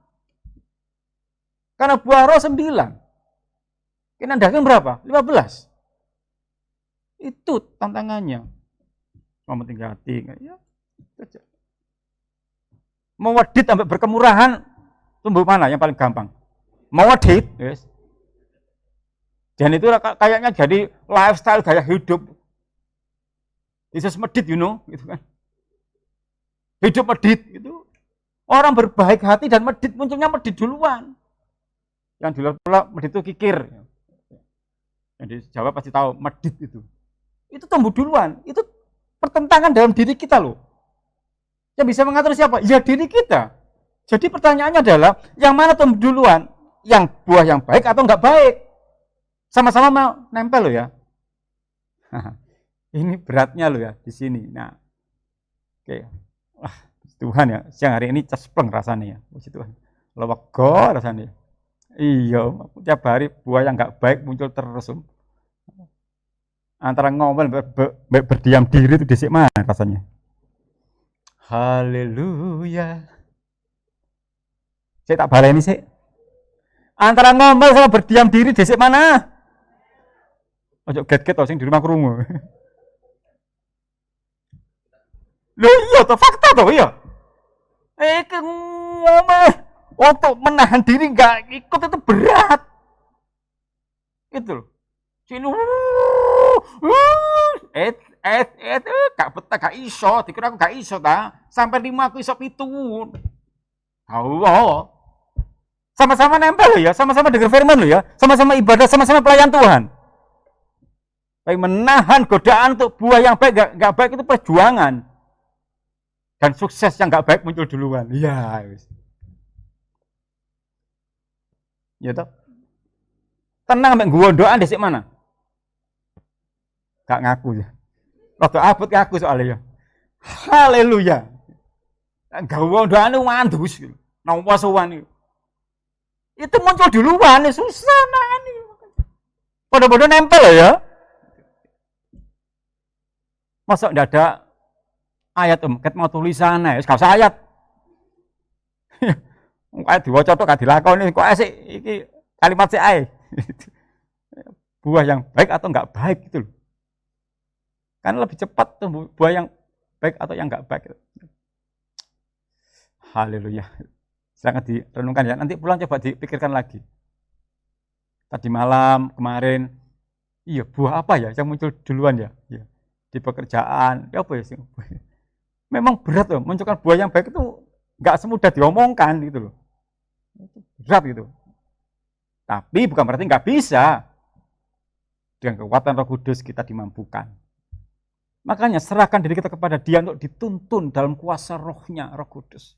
Karena buah roh 9. Kena daging berapa? 15. Itu tantangannya. Mau tinggal hati, ya. Mau wadit sampai berkemurahan, tumbuh mana yang paling gampang? Mau wadit, yes. Dan itu kayaknya jadi lifestyle gaya hidup. Yesus medit, you know, gitu kan. Hidup medit itu. Orang berbaik hati dan medit, munculnya medit duluan. Yang di luar pula medit itu kikir. Yang di Jawa pasti tahu medit itu. Itu tumbuh duluan. Itu pertentangan dalam diri kita loh. Yang bisa mengatur siapa? Ya diri kita. Jadi pertanyaannya adalah, yang mana tumbuh duluan? Yang buah yang baik atau enggak baik? Sama-sama mau nempel loh ya. Ini beratnya loh ya di sini. Nah, oke. Wah, Tuhan ya, siang hari ini cespleng rasanya ya. Puji Tuhan. Lewego rasanya. Iya, tiap hari buah yang enggak baik muncul terus. Antara ngomel berdiam diri itu disik mana rasanya? Haleluya. Saya tak baleni sih. Antara ngomel sama berdiam diri disik mana? Ojo get-get sing di rumah krungu. Loh iya toh fakta toh iya. Ngomel untuk menahan diri enggak ikut itu berat. Itu loh. Sini gak betah gak iso, dikira aku gak iso ta. Sampai 5 aku iso 7. Allah. Sama-sama nempel loh ya, sama-sama dengar firman loh ya, sama-sama ibadah, sama-sama pelayan Tuhan. Baik menahan godaan untuk buah yang baik gak baik itu perjuangan. Dan sukses yang gak baik muncul duluan. Iya. Ya toh. Tenang mbak gua doa di mana? Gak ngaku ya. Waktu abot ngaku soalnya ya. Haleluya. Gua doa ini wandus gitu. Nampak sowan itu. Itu muncul duluan ya susah nangani. Bodoh-bodoh nempel ya. Masa enggak ada ayat ket mau tulisannya, gak usah ayat. Kok diwaca tok gak dilakoni, kok sik iki kalimat sik ae. Buah yang baik atau enggak baik gitu loh. Kan lebih cepat tumbuh buah yang baik atau yang enggak baik. Haleluya. Silakan direnungkan ya. Nanti pulang coba dipikirkan lagi. Tadi malam, kemarin, iya buah apa ya yang muncul duluan ya? Ya. Di pekerjaan, ya apa ya sih? Memang berat loh, munculkan buah yang baik itu enggak semudah diomongkan gitu loh. Berat gitu. Tapi bukan berarti enggak bisa. Dengan kekuatan Roh Kudus kita dimampukan. Makanya serahkan diri kita kepada Dia untuk dituntun dalam kuasa rohnya, Roh Kudus.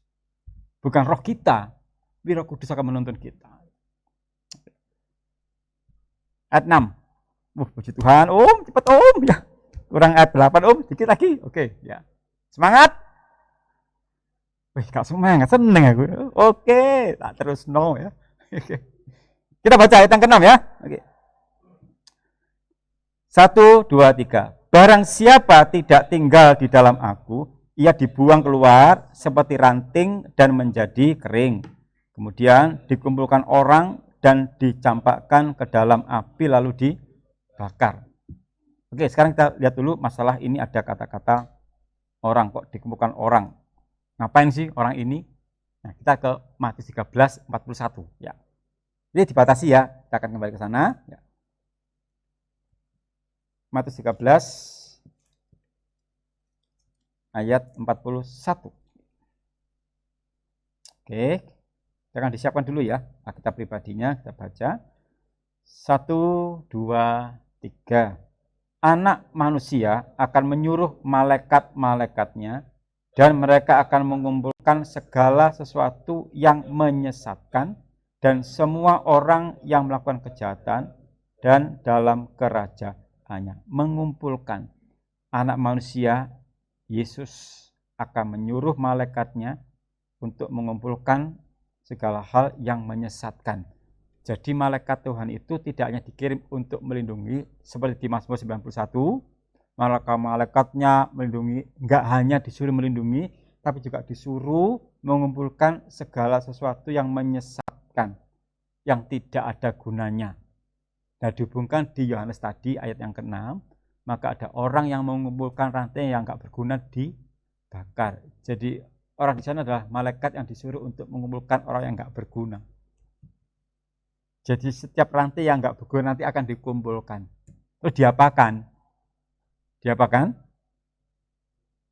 Bukan roh kita, tapi Roh Kudus akan menuntun kita. Ayat 6. Puji Tuhan, cepat ya. Kurang ayat 8 dikit lagi. Oke, ya. Semangat. Wih, gak semangat, seneng aku. Oke, tak terus no ya. Kita baca ayat yang ke-6 ya. Oke. 1, 2, 3. Barang siapa tidak tinggal di dalam aku, ia dibuang keluar seperti ranting dan menjadi kering. Kemudian dikumpulkan orang dan dicampakkan ke dalam api lalu dibakar. Oke, sekarang kita lihat dulu masalah ini ada kata-kata orang, kok dikumpulkan orang. Ngapain sih orang ini? Nah, kita ke Matius 13:41 ya. Jadi dibatasi ya, kita akan kembali ke sana ya. Matius 13 ayat 41. Oke, jangan disiapkan dulu ya. Alkitab pribadinya kita baca. 1, 2, 3. Anak manusia akan menyuruh malaikat-malaikatnya dan mereka akan mengumpulkan segala sesuatu yang menyesatkan dan semua orang yang melakukan kejahatan dan dalam kerajaannya. Mengumpulkan anak manusia, Yesus akan menyuruh malaikatnya untuk mengumpulkan segala hal yang menyesatkan. Jadi malaikat Tuhan itu tidak hanya dikirim untuk melindungi seperti di Mazmur 91, malaikatnya melindungi, enggak hanya disuruh melindungi, tapi juga disuruh mengumpulkan segala sesuatu yang menyesatkan, yang tidak ada gunanya. Nah, dihubungkan di Yohanes tadi ayat yang ke-6, maka ada orang yang mengumpulkan rantai yang enggak berguna dibakar. Jadi orang di sana adalah malaikat yang disuruh untuk mengumpulkan orang yang enggak berguna. Jadi setiap rantai yang enggak berguna nanti akan dikumpulkan. Terus diapakan? Diapakan?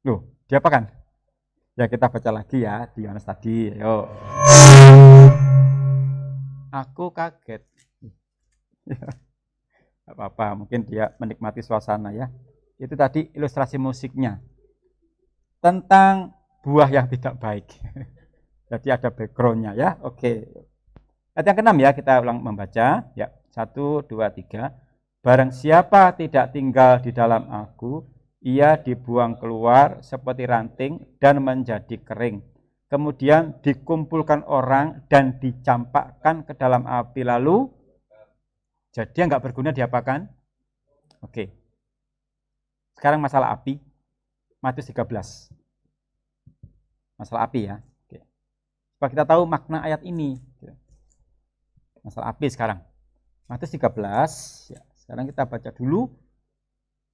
Loh, diapakan? Ya kita baca lagi ya di Yohanes tadi. Ayo. Aku kaget. Gak apa-apa, mungkin dia menikmati suasana ya. Itu tadi ilustrasi musiknya. Tentang buah yang tidak baik. Jadi ada backgroundnya ya. Oke. Ayat yang ke-6 ya, kita ulang membaca. Ya, 1, 2, 3. Barang siapa tidak tinggal di dalam aku, ia dibuang keluar seperti ranting dan menjadi kering. Kemudian dikumpulkan orang dan dicampakkan ke dalam api lalu jadi enggak berguna diapakan? Oke. Sekarang masalah api. Matius 13. Masalah api ya. Oke. Supaya kita tahu makna ayat ini. Masalah api sekarang. Matius 13. Ya. Sekarang kita baca dulu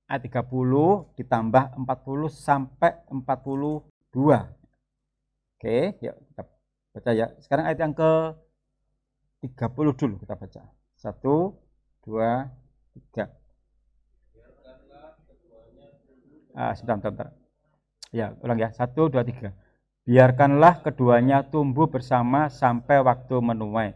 ayat 30 ditambah 40 sampai 42. Oke, yuk kita baca ya. Sekarang ayat yang ke 30 dulu kita baca. 1, 2, 3. Sebentar. Ya, ulang ya. 1, 2, 3. Biarkanlah keduanya tumbuh bersama sampai waktu menuai.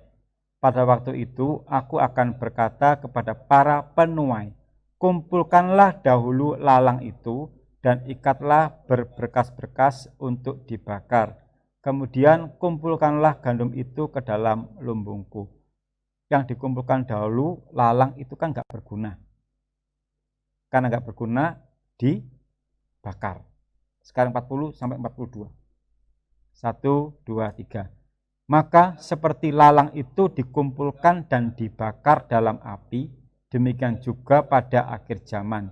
Pada waktu itu aku akan berkata kepada para penuai, kumpulkanlah dahulu lalang itu dan ikatlah berberkas-berkas untuk dibakar. Kemudian kumpulkanlah gandum itu ke dalam lumbungku. Yang dikumpulkan dahulu lalang itu kan enggak berguna. Karena enggak berguna dibakar. Sekarang 40 sampai 42. 1, 2, 3. Maka seperti lalang itu dikumpulkan dan dibakar dalam api, demikian juga pada akhir zaman.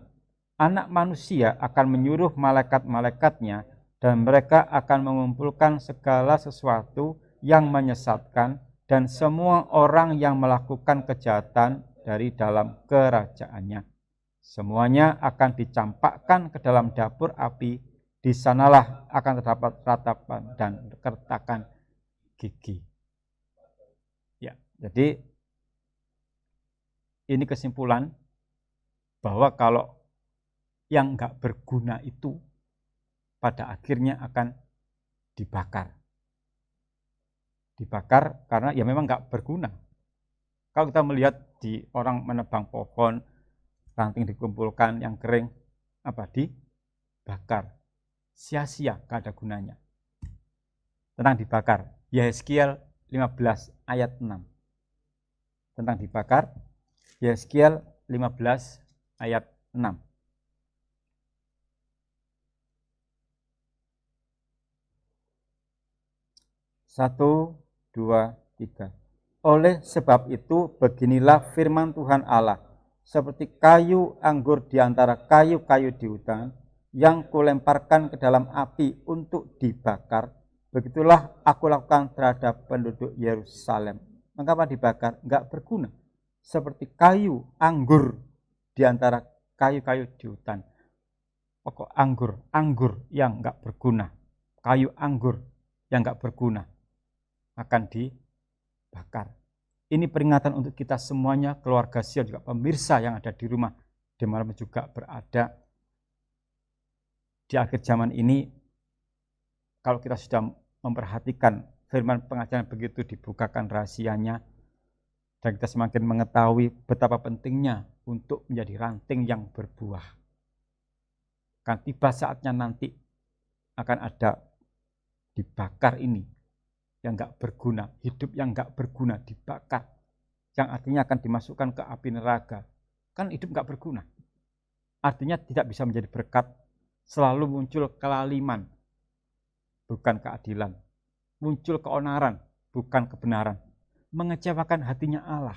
Anak manusia akan menyuruh malaikat-malaikatnya dan mereka akan mengumpulkan segala sesuatu yang menyesatkan, dan semua orang yang melakukan kejahatan dari dalam kerajaannya. Semuanya akan dicampakkan ke dalam dapur api, di sanalah akan terdapat ratapan dan kertakan gigi. Ya, jadi ini kesimpulan bahwa kalau yang enggak berguna itu pada akhirnya akan dibakar. Dibakar karena ya memang enggak berguna. Kalau kita melihat di orang menebang pohon, ranting dikumpulkan, yang kering dibakar. Sia-sia, enggak ada gunanya. Tentang dibakar, Yehezkiel 15 ayat 6. Tentang dibakar, Yehezkiel 15 ayat 6. Satu, dua, tiga. Oleh sebab itu, beginilah firman Tuhan Allah, seperti kayu anggur di antara kayu-kayu di hutan, yang kulemparkan ke dalam api untuk dibakar, begitulah aku lakukan terhadap penduduk Yerusalem. Mengapa dibakar? Enggak berguna. Seperti kayu anggur di antara kayu-kayu di hutan. Pokok anggur yang enggak berguna. Kayu anggur yang enggak berguna akan dibakar. Ini peringatan untuk kita semuanya, keluarga Sion, juga pemirsa yang ada di rumah, dimanapun juga berada. Di akhir zaman ini, kalau kita sudah memperhatikan firman pengajaran begitu dibukakan rahasianya, dan kita semakin mengetahui betapa pentingnya untuk menjadi ranting yang berbuah. Kan tiba saatnya nanti akan ada dibakar ini, yang enggak berguna, hidup yang enggak berguna dibakar, yang artinya akan dimasukkan ke api neraka. Kan hidup enggak berguna. Artinya tidak bisa menjadi berkat, selalu muncul kelaliman, bukan keadilan. Muncul keonaran, bukan kebenaran. Mengecewakan hatinya Allah.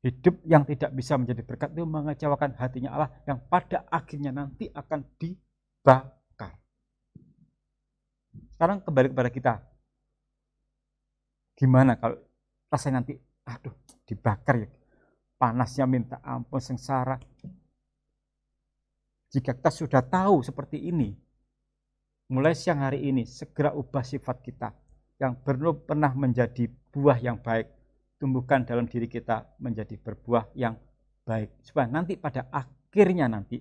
Hidup yang tidak bisa menjadi berkat itu mengecewakan hatinya Allah, yang pada akhirnya nanti akan dibakar. Sekarang kembali kepada kita. Gimana kalau rasanya nanti, dibakar ya. Panasnya minta ampun, sengsara. Jika kita sudah tahu seperti ini, mulai siang hari ini, segera ubah sifat kita. Yang belum pernah menjadi buah yang baik, tumbuhkan dalam diri kita menjadi berbuah yang baik. Supaya nanti pada akhirnya nanti,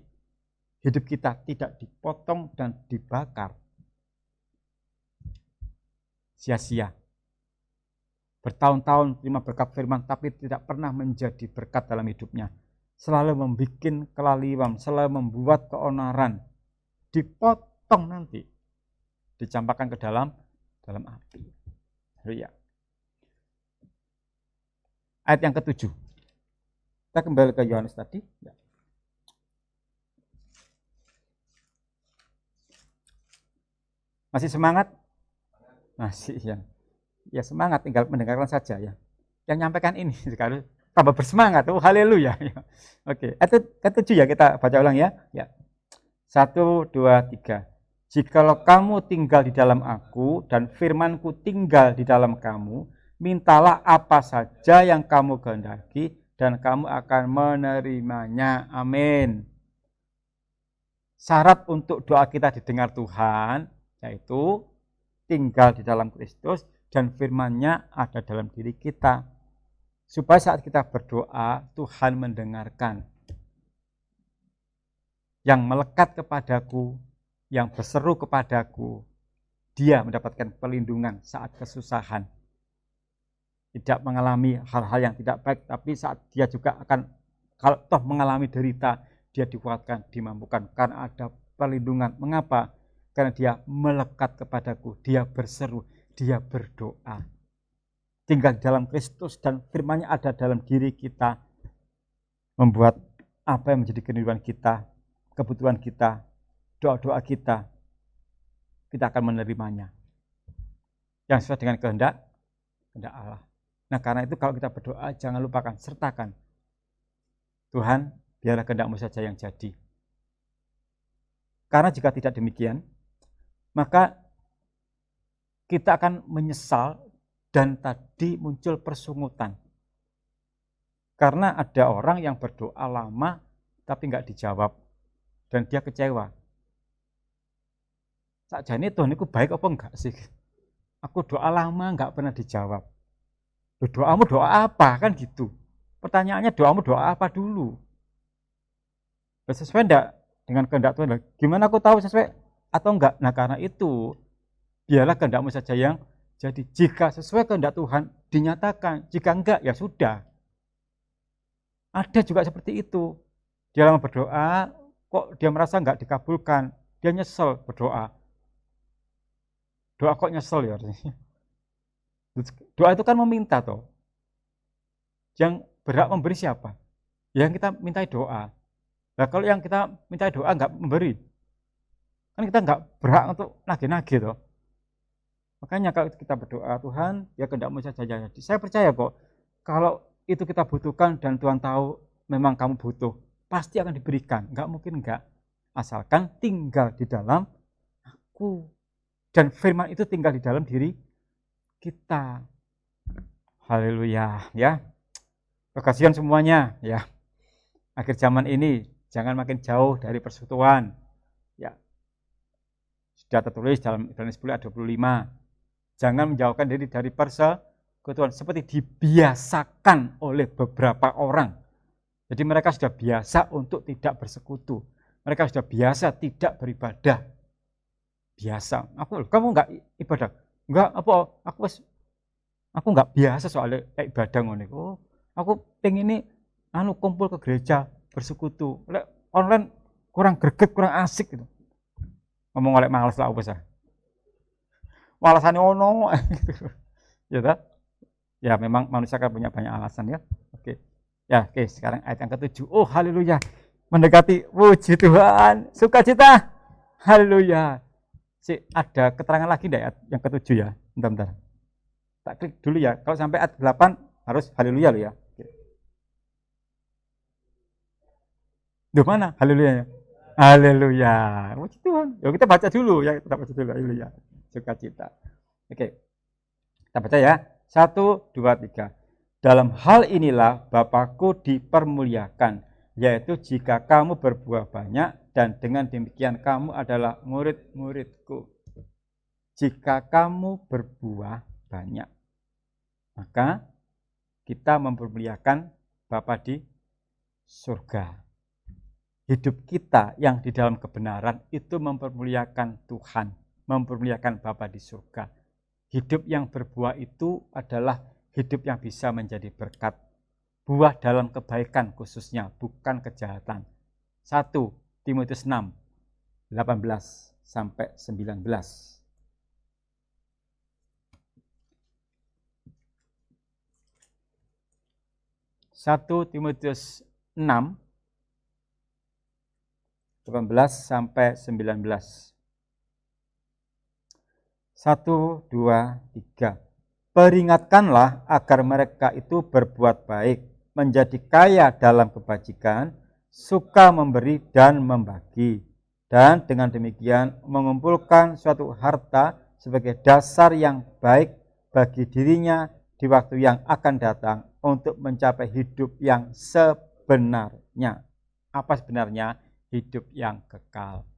hidup kita tidak dipotong dan dibakar sia-sia. Bertahun-tahun terima berkat firman, tapi tidak pernah menjadi berkat dalam hidupnya. Selalu membuat kelaliman, selalu membuat keonaran. Dipotong nanti, dicampakkan ke dalam api. Ya. Ayat yang ke-7. Kita kembali ke Yohanes tadi. Ya. Masih semangat? Masih ya. Ya semangat, tinggal mendengarkan saja ya. Yang nyampaikan ini sekarang tambah bersemangat. Oh haleluya. Oke, ayat ke-7 ya, kita baca ulang ya. Ya. 1, 2, 3. Jikalau kamu tinggal di dalam aku dan firmanku tinggal di dalam kamu, mintalah apa saja yang kamu kehendaki dan kamu akan menerimanya. Amin. Syarat untuk doa kita didengar Tuhan, yaitu tinggal di dalam Kristus dan firman-Nya ada dalam diri kita. Supaya saat kita berdoa, Tuhan mendengarkan. Yang melekat kepadaku, yang berseru kepadaku, dia mendapatkan perlindungan saat kesusahan. Tidak mengalami hal-hal yang tidak baik, tapi saat dia juga akan, kalau toh mengalami derita, dia dikuatkan, dimampukan, karena ada perlindungan. Mengapa? Karena dia melekat kepadaku, dia berseru, dia berdoa. Tinggal dalam Kristus dan firman-Nya ada dalam diri kita, membuat apa yang menjadi kerinduan kita, kebutuhan kita, doa-doa kita akan menerimanya. Yang sesuai dengan kehendak Allah. Nah karena itu kalau kita berdoa, jangan lupakan, sertakan. Tuhan, biarlah kehendak-Mu saja yang jadi. Karena jika tidak demikian, maka kita akan menyesal dan tadi muncul persungutan. Karena ada orang yang berdoa lama tapi nggak dijawab dan dia kecewa. Sakjane Tuhan itu baik apa enggak sih? Aku doa lama nggak pernah dijawab. Doamu doa apa kan gitu? Pertanyaannya doamu doa apa dulu? Sesuai enggak dengan kehendak Tuhan? Gimana aku tahu sesuai atau enggak? Nah karena itu biarlah kehendakmu saja yang jadi. Jika sesuai kehendak Tuhan dinyatakan, jika enggak ya sudah. Ada juga seperti itu. Dia lama berdoa, kok dia merasa enggak dikabulkan, dia nyesel berdoa. Doa kok nyesel ya? Doa itu kan meminta toh. Yang berhak memberi siapa? Yang kita mintai doa. Nah kalau yang kita mintai doa enggak memberi, kan kita enggak berhak untuk nagih-nagih toh. Makanya kalau kita berdoa, Tuhan ya kehendakmu saja jadi. Saya percaya kok kalau itu kita butuhkan dan Tuhan tahu memang kamu butuh, pasti akan diberikan. Enggak mungkin enggak. Asalkan tinggal di dalam aku. Dan firman itu tinggal di dalam diri kita. Haleluya ya. Kekasihan semuanya ya. Akhir zaman ini jangan makin jauh dari persekutuan. Ya. Sudah tertulis dalam Ibrani 10 ayat 25. Jangan menjauhkan diri dari persekutuan seperti dibiasakan oleh beberapa orang. Jadi mereka sudah biasa untuk tidak bersekutu. Mereka sudah biasa tidak beribadah. Biasa. Kamu enggak ibadah? Enggak, aku enggak biasa soal ibadah ngono. Oh, aku pengen ini kumpul ke gereja bersekutu. Lek online kurang greget, kurang asik gitu. Ngomong oleh males lah wis. Alasane ono gitu. Ya ta? Ya memang manusia kan punya banyak alasan ya. Oke. Ya, oke, sekarang ayat yang ke-7. Oh, haleluya. Mendekati puji Tuhan, sukacita. Haleluya. Ada keterangan lagi enggak ayat yang ke-7 ya? Bentar. Tak klik dulu ya. Kalau sampai ayat 8 harus haleluya lo ya. Duh mana haleluya? Haleluya. Puji Tuhan. Ya kita baca dulu ya, kita baca dulu haleluya. Sukacita. Oke. Kita baca ya. 1, 2, 3. Dalam hal inilah Bapakku dipermuliakan, yaitu jika kamu berbuah banyak dan dengan demikian kamu adalah murid-muridku. Jika kamu berbuah banyak, maka kita mempermuliakan Bapa di surga. Hidup kita yang di dalam kebenaran itu mempermuliakan Tuhan, mempermuliakan Bapa di surga. Hidup yang berbuah itu adalah hidup yang bisa menjadi berkat. Buah dalam kebaikan khususnya, bukan kejahatan. 1 Timotius 6, 18 sampai 19. 1 Timotius 6, 18 sampai 19. 1, 2, 3. Peringatkanlah agar mereka itu berbuat baik, menjadi kaya dalam kebajikan, suka memberi dan membagi, dan dengan demikian mengumpulkan suatu harta sebagai dasar yang baik bagi dirinya di waktu yang akan datang untuk mencapai hidup yang sebenarnya. Apa sebenarnya? Hidup yang kekal.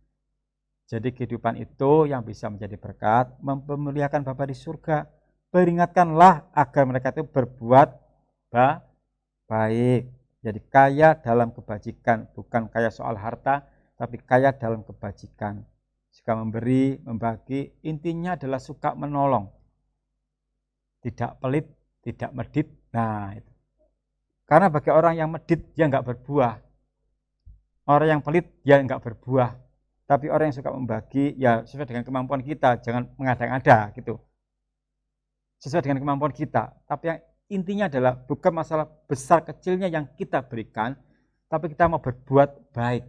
Jadi kehidupan itu yang bisa menjadi berkat, mempermuliakan Bapa di surga. Peringatkanlah agar mereka itu berbuat baik. Jadi kaya dalam kebajikan, bukan kaya soal harta, tapi kaya dalam kebajikan. Suka memberi, membagi, intinya adalah suka menolong. Tidak pelit, tidak medit. Nah, itu. Karena bagi orang yang medit, dia enggak berbuah. Orang yang pelit, dia enggak berbuah. Tapi orang yang suka membagi, ya sesuai dengan kemampuan kita, jangan mengada-ngada gitu. Sesuai dengan kemampuan kita. Tapi yang intinya adalah bukan masalah besar kecilnya yang kita berikan, tapi kita mau berbuat baik.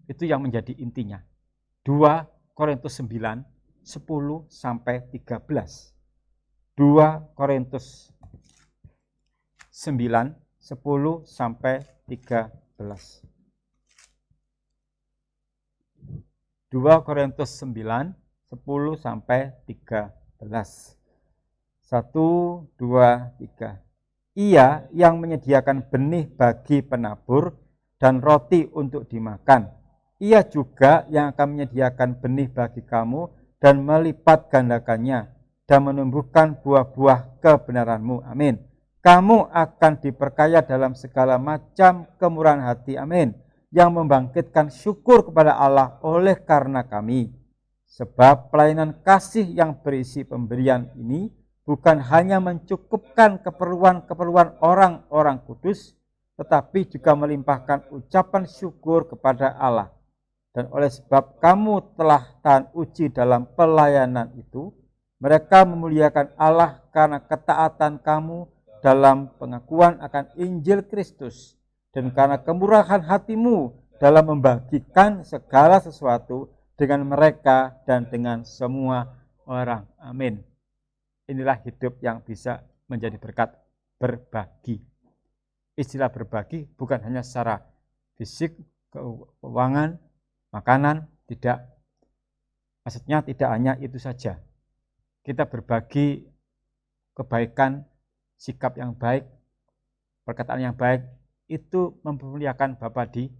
Itu yang menjadi intinya. 2 Korintus 9, 10 sampai 13. 2 Korintus 9, 10 sampai 13. 2 Korintus 9, 10 sampai 13. 11. 1, 2, 3. Ia yang menyediakan benih bagi penabur dan roti untuk dimakan. Ia juga yang akan menyediakan benih bagi kamu dan melipat gandakannya dan menumbuhkan buah-buah kebenaranmu. Amin. Kamu akan diperkaya dalam segala macam kemurahan hati. Amin. Yang membangkitkan syukur kepada Allah oleh karena kami. Sebab pelayanan kasih yang berisi pemberian ini bukan hanya mencukupkan keperluan-keperluan orang-orang kudus, tetapi juga melimpahkan ucapan syukur kepada Allah. Dan oleh sebab kamu telah tahan uji dalam pelayanan itu, mereka memuliakan Allah karena ketaatan kamu dalam pengakuan akan Injil Kristus, dan karena kemurahan hatimu dalam membagikan segala sesuatu dengan mereka dan dengan semua orang. Amin. Inilah hidup yang bisa menjadi berkat, berbagi. Istilah berbagi bukan hanya secara fisik, keuangan, makanan, tidak. Maksudnya tidak hanya itu saja. Kita berbagi kebaikan, sikap yang baik, perkataan yang baik, itu memuliakan Bapa di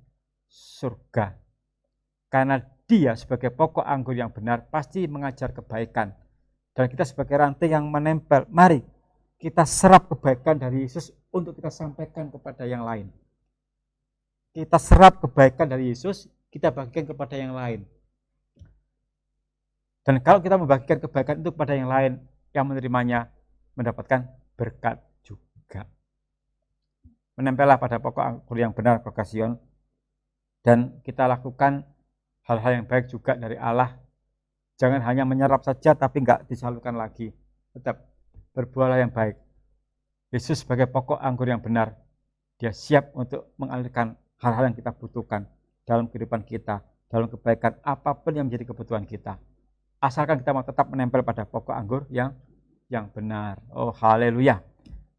surga. Karena Dia sebagai pokok anggur yang benar pasti mengajar kebaikan. Dan kita sebagai rantai yang menempel, mari kita serap kebaikan dari Yesus untuk kita sampaikan kepada yang lain. Kita serap kebaikan dari Yesus, kita bagikan kepada yang lain. Dan kalau kita membagikan kebaikan itu kepada yang lain, yang menerimanya mendapatkan berkat juga. Menempellah pada pokok anggur yang benar, Kokasion, dan kita lakukan hal-hal yang baik juga dari Allah. Jangan hanya menyerap saja tapi enggak disalurkan lagi. Tetap berbuatlah yang baik. Yesus sebagai pokok anggur yang benar, Dia siap untuk mengalirkan hal-hal yang kita butuhkan dalam kehidupan kita, dalam kebaikan apapun yang menjadi kebutuhan kita. Asalkan kita mau tetap menempel pada pokok anggur yang benar. Oh, haleluya.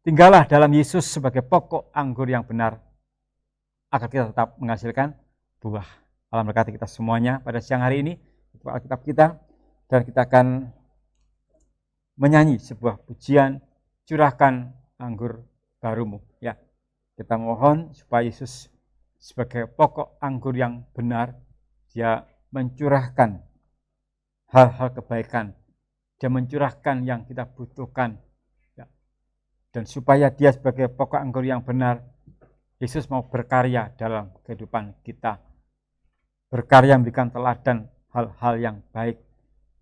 Tinggallah dalam Yesus sebagai pokok anggur yang benar, agar kita tetap menghasilkan buah. Allah memberkati kita semuanya pada siang hari ini. Itu Alkitab kita, dan kita akan menyanyi sebuah pujian, curahkan anggur barumu. Ya, kita mohon supaya Yesus sebagai pokok anggur yang benar, Dia mencurahkan hal-hal kebaikan, Dia mencurahkan yang kita butuhkan. Ya. Dan supaya Dia sebagai pokok anggur yang benar, Yesus mau berkarya dalam kehidupan kita. Berkarya memberikan teladan hal-hal yang baik.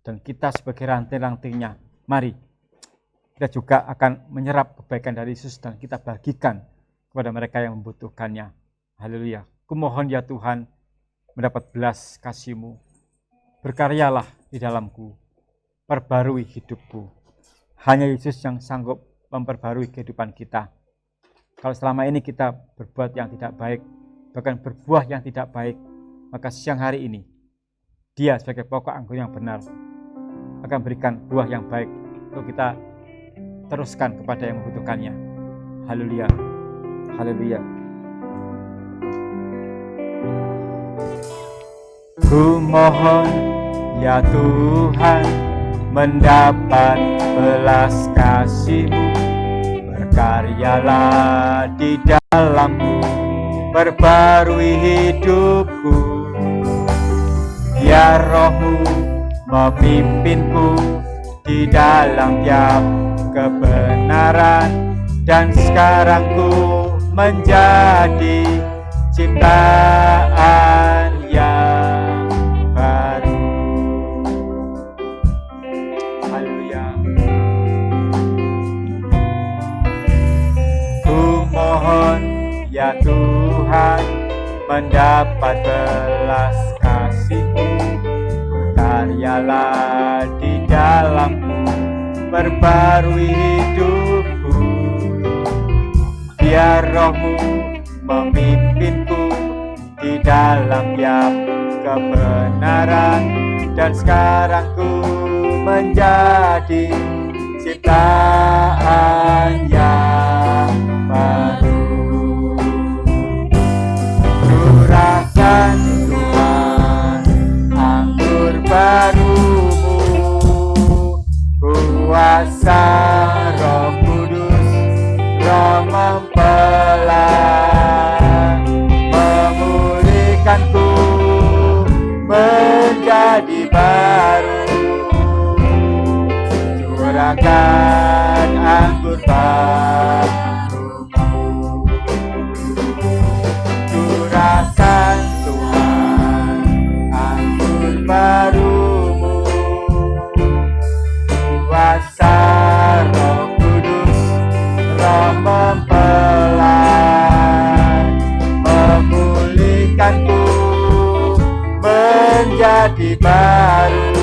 Dan kita sebagai rantai-rantainya, mari kita juga akan menyerap kebaikan dari Yesus dan kita bagikan kepada mereka yang membutuhkannya. Haleluya. Kumohon ya Tuhan, mendapat belas kasih-Mu. Berkaryalah di dalamku, perbarui hidupku. Hanya Yesus yang sanggup memperbarui kehidupan kita. Kalau selama ini kita berbuat yang tidak baik, bahkan berbuah yang tidak baik, maka siang hari ini Dia sebagai pokok anggur yang benar akan berikan buah yang baik untuk kita teruskan kepada yang membutuhkannya. Haleluya. Haleluya. Ku mohon ya Tuhan, mendapat belas kasih-Mu, berkaryalah di dalamku, perbarui hidupku. Biar Roh-Mu memimpinku di dalam tiap kebenaran, dan sekarang ku menjadi ciptaan yang baru. Haleluya. Ku mohon ya Tuhan, mendapat belas kasih-Mu, berkaryalah di dalamku, perbarui hidupku. Biar Roh-Mu memimpinku di dalam tiap kebenaran, dan sekarang ku menjadi ciptaan yang baru. Curahkan Tuhan anggur baru-Mu, ku curahkan anggur baru, curahkan Tuhan anggur barumu, kuasa Roh Kudus, Roh mempelai, memulihkanku menjadi baru,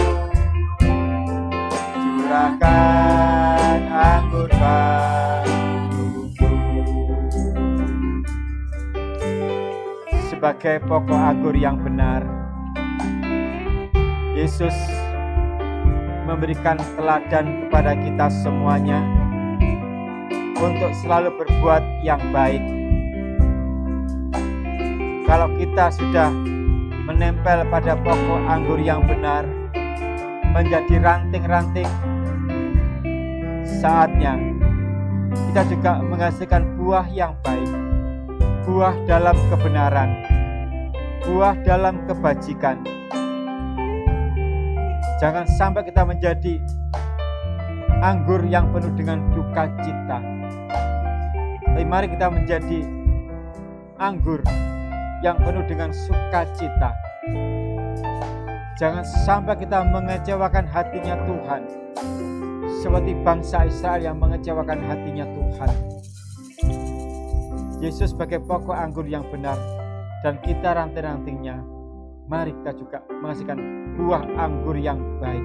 curahkan anggur barumu. Sebagai pokok anggur yang benar, Yesus memberikan teladan kepada kita semuanya untuk selalu berbuat yang baik. Kalau kita sudah menempel pada pokok anggur yang benar, menjadi ranting-ranting, saatnya kita juga menghasilkan buah yang baik, buah dalam kebenaran, buah dalam kebajikan. Jangan sampai kita menjadi anggur yang penuh dengan duka cita, tapi mari kita menjadi anggur yang penuh dengan sukacita. Jangan sampai kita mengecewakan hatinya Tuhan, seperti bangsa Israel yang mengecewakan hatinya Tuhan. Yesus sebagai pokok anggur yang benar, dan kita ranting-rantingnya. Mari kita juga menghasilkan buah anggur yang baik,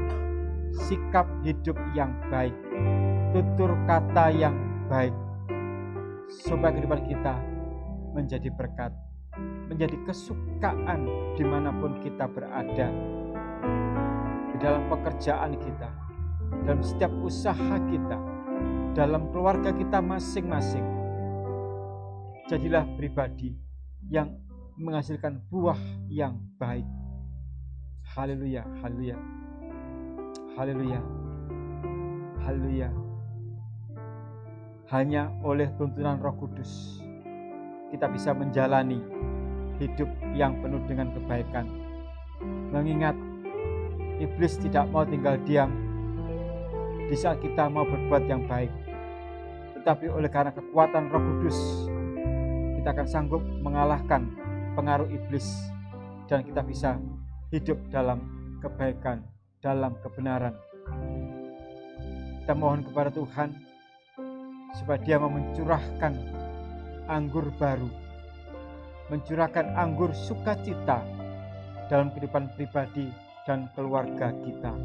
sikap hidup yang baik, tutur kata yang baik, supaya kehidupan kita menjadi berkat, menjadi kesukaan dimanapun kita berada, di dalam pekerjaan kita, dalam setiap usaha kita, dalam keluarga kita masing-masing. Jadilah pribadi yang menghasilkan buah yang baik. Haleluya, haleluya, haleluya, haleluya. Hanya oleh tuntunan Roh Kudus kita bisa menjalani hidup yang penuh dengan kebaikan. Mengingat iblis tidak mau tinggal diam di saat kita mau berbuat yang baik, tetapi oleh karena kekuatan Roh Kudus kita akan sanggup mengalahkan pengaruh iblis, dan kita bisa hidup dalam kebaikan, dalam kebenaran. Kita mohon kepada Tuhan supaya Dia mau mencurahkan anggur baru, mencurahkan anggur sukacita dalam kehidupan pribadi dan keluarga kita.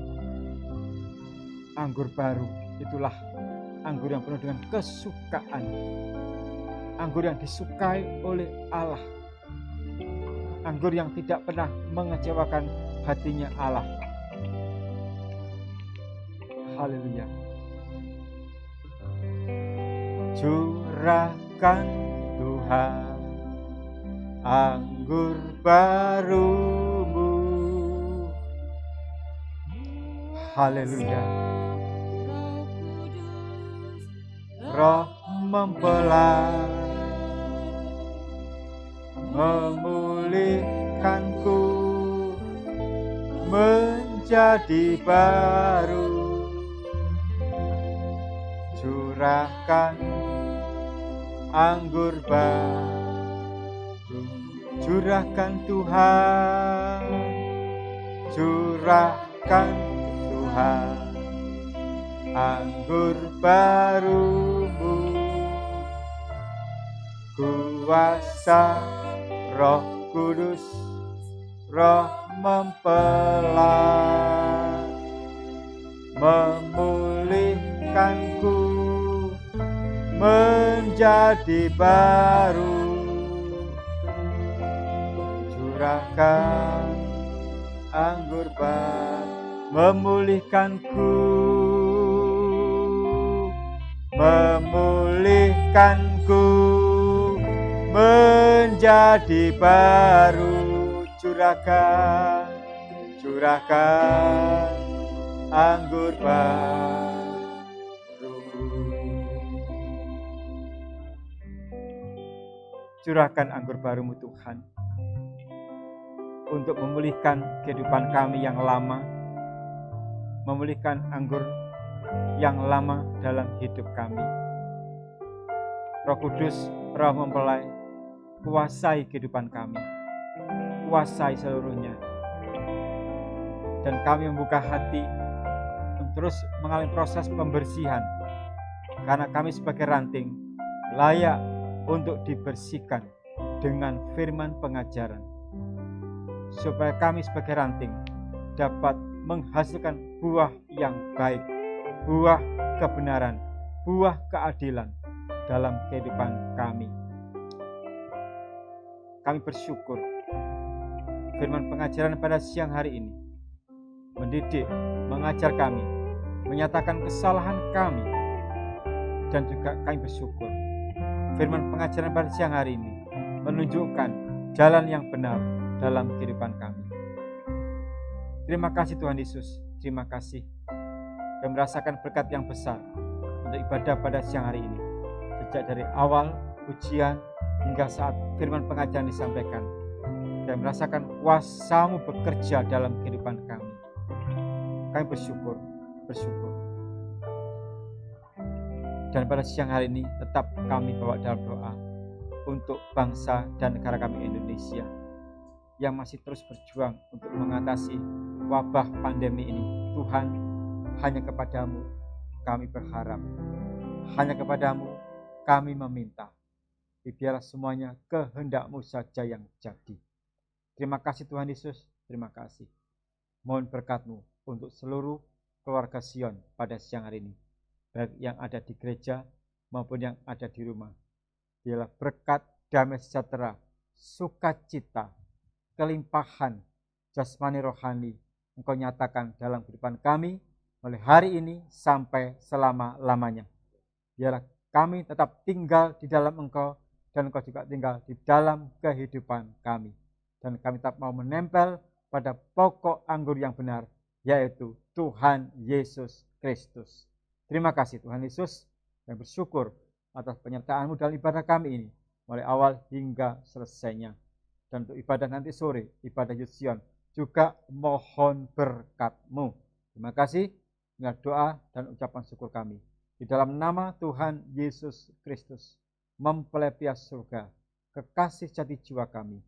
Anggur baru itulah anggur yang penuh dengan kesukaan, anggur yang disukai oleh Allah, anggur yang tidak pernah mengecewakan hatinya Allah. Haleluya. Curahkan Tuhan anggur barumu. Haleluya. Roh mempelai, memulihkanku menjadi baru, curahkan anggur baru, curahkan Tuhan, curahkan Tuhan anggur barumu, kuasa Roh Kudus, Roh mempelai, memulihkanku menjadi baru, curahkan anggur baru, memulihkanku, memulihkanku menjadi baru, curahkan, curahkan anggur baru, curahkan anggur barumu Tuhan, untuk memulihkan kehidupan kami yang lama, memulihkan anggur yang lama dalam hidup kami. Roh Kudus, Roh mempelai, kuasai kehidupan kami, kuasai seluruhnya. Dan kami membuka hati untuk terus mengalami proses pembersihan, karena kami sebagai ranting layak untuk dibersihkan dengan firman pengajaran, supaya kami sebagai ranting dapat menghasilkan buah yang baik, buah kebenaran, buah keadilan dalam kehidupan kami. Kami bersyukur firman pengajaran pada siang hari ini mendidik, mengajar kami, menyatakan kesalahan kami, dan juga kami bersyukur firman pengajaran pada siang hari ini menunjukkan jalan yang benar dalam kehidupan kami. Terima kasih Tuhan Yesus, terima kasih. Kami merasakan berkat yang besar untuk ibadah pada siang hari ini. Sejak dari awal ujian hingga saat firman pengajaran disampaikan, kami merasakan kuasa-Mu bekerja dalam kehidupan kami. Kami bersyukur. Dan pada siang hari ini tetap kami bawa dalam doa untuk bangsa dan negara kami Indonesia yang masih terus berjuang untuk mengatasi wabah pandemi ini. Tuhan, hanya kepadamu kami berharap, hanya kepadamu kami meminta. Biarlah semuanya kehendak-Mu saja yang jadi. Terima kasih Tuhan Yesus, terima kasih. Mohon berkat-Mu untuk seluruh keluarga Sion pada siang hari ini, baik yang ada di gereja maupun yang ada di rumah. Biarlah berkat, damai sejahtera, sukacita, kelimpahan jasmani rohani Engkau nyatakan dalam kehidupan kami mulai hari ini sampai selama-lamanya. Biarlah kami tetap tinggal di dalam Engkau dan Engkau juga tinggal di dalam kehidupan kami. Dan kami tetap mau menempel pada pokok anggur yang benar, yaitu Tuhan Yesus Kristus. Terima kasih Tuhan Yesus, dan bersyukur atas penyertaan-Mu dalam ibadah kami ini, mulai awal hingga selesainya. Dan untuk ibadah nanti sore, ibadah Youth Sion, juga mohon berkat-Mu. Terima kasih, dengan doa dan ucapan syukur kami. Di dalam nama Tuhan Yesus Kristus, mempelai pias surga, kekasih jati jiwa kami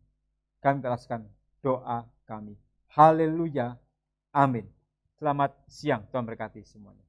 teruskan doa kami. Haleluya, amin. Selamat siang, Tuhan berkati semuanya.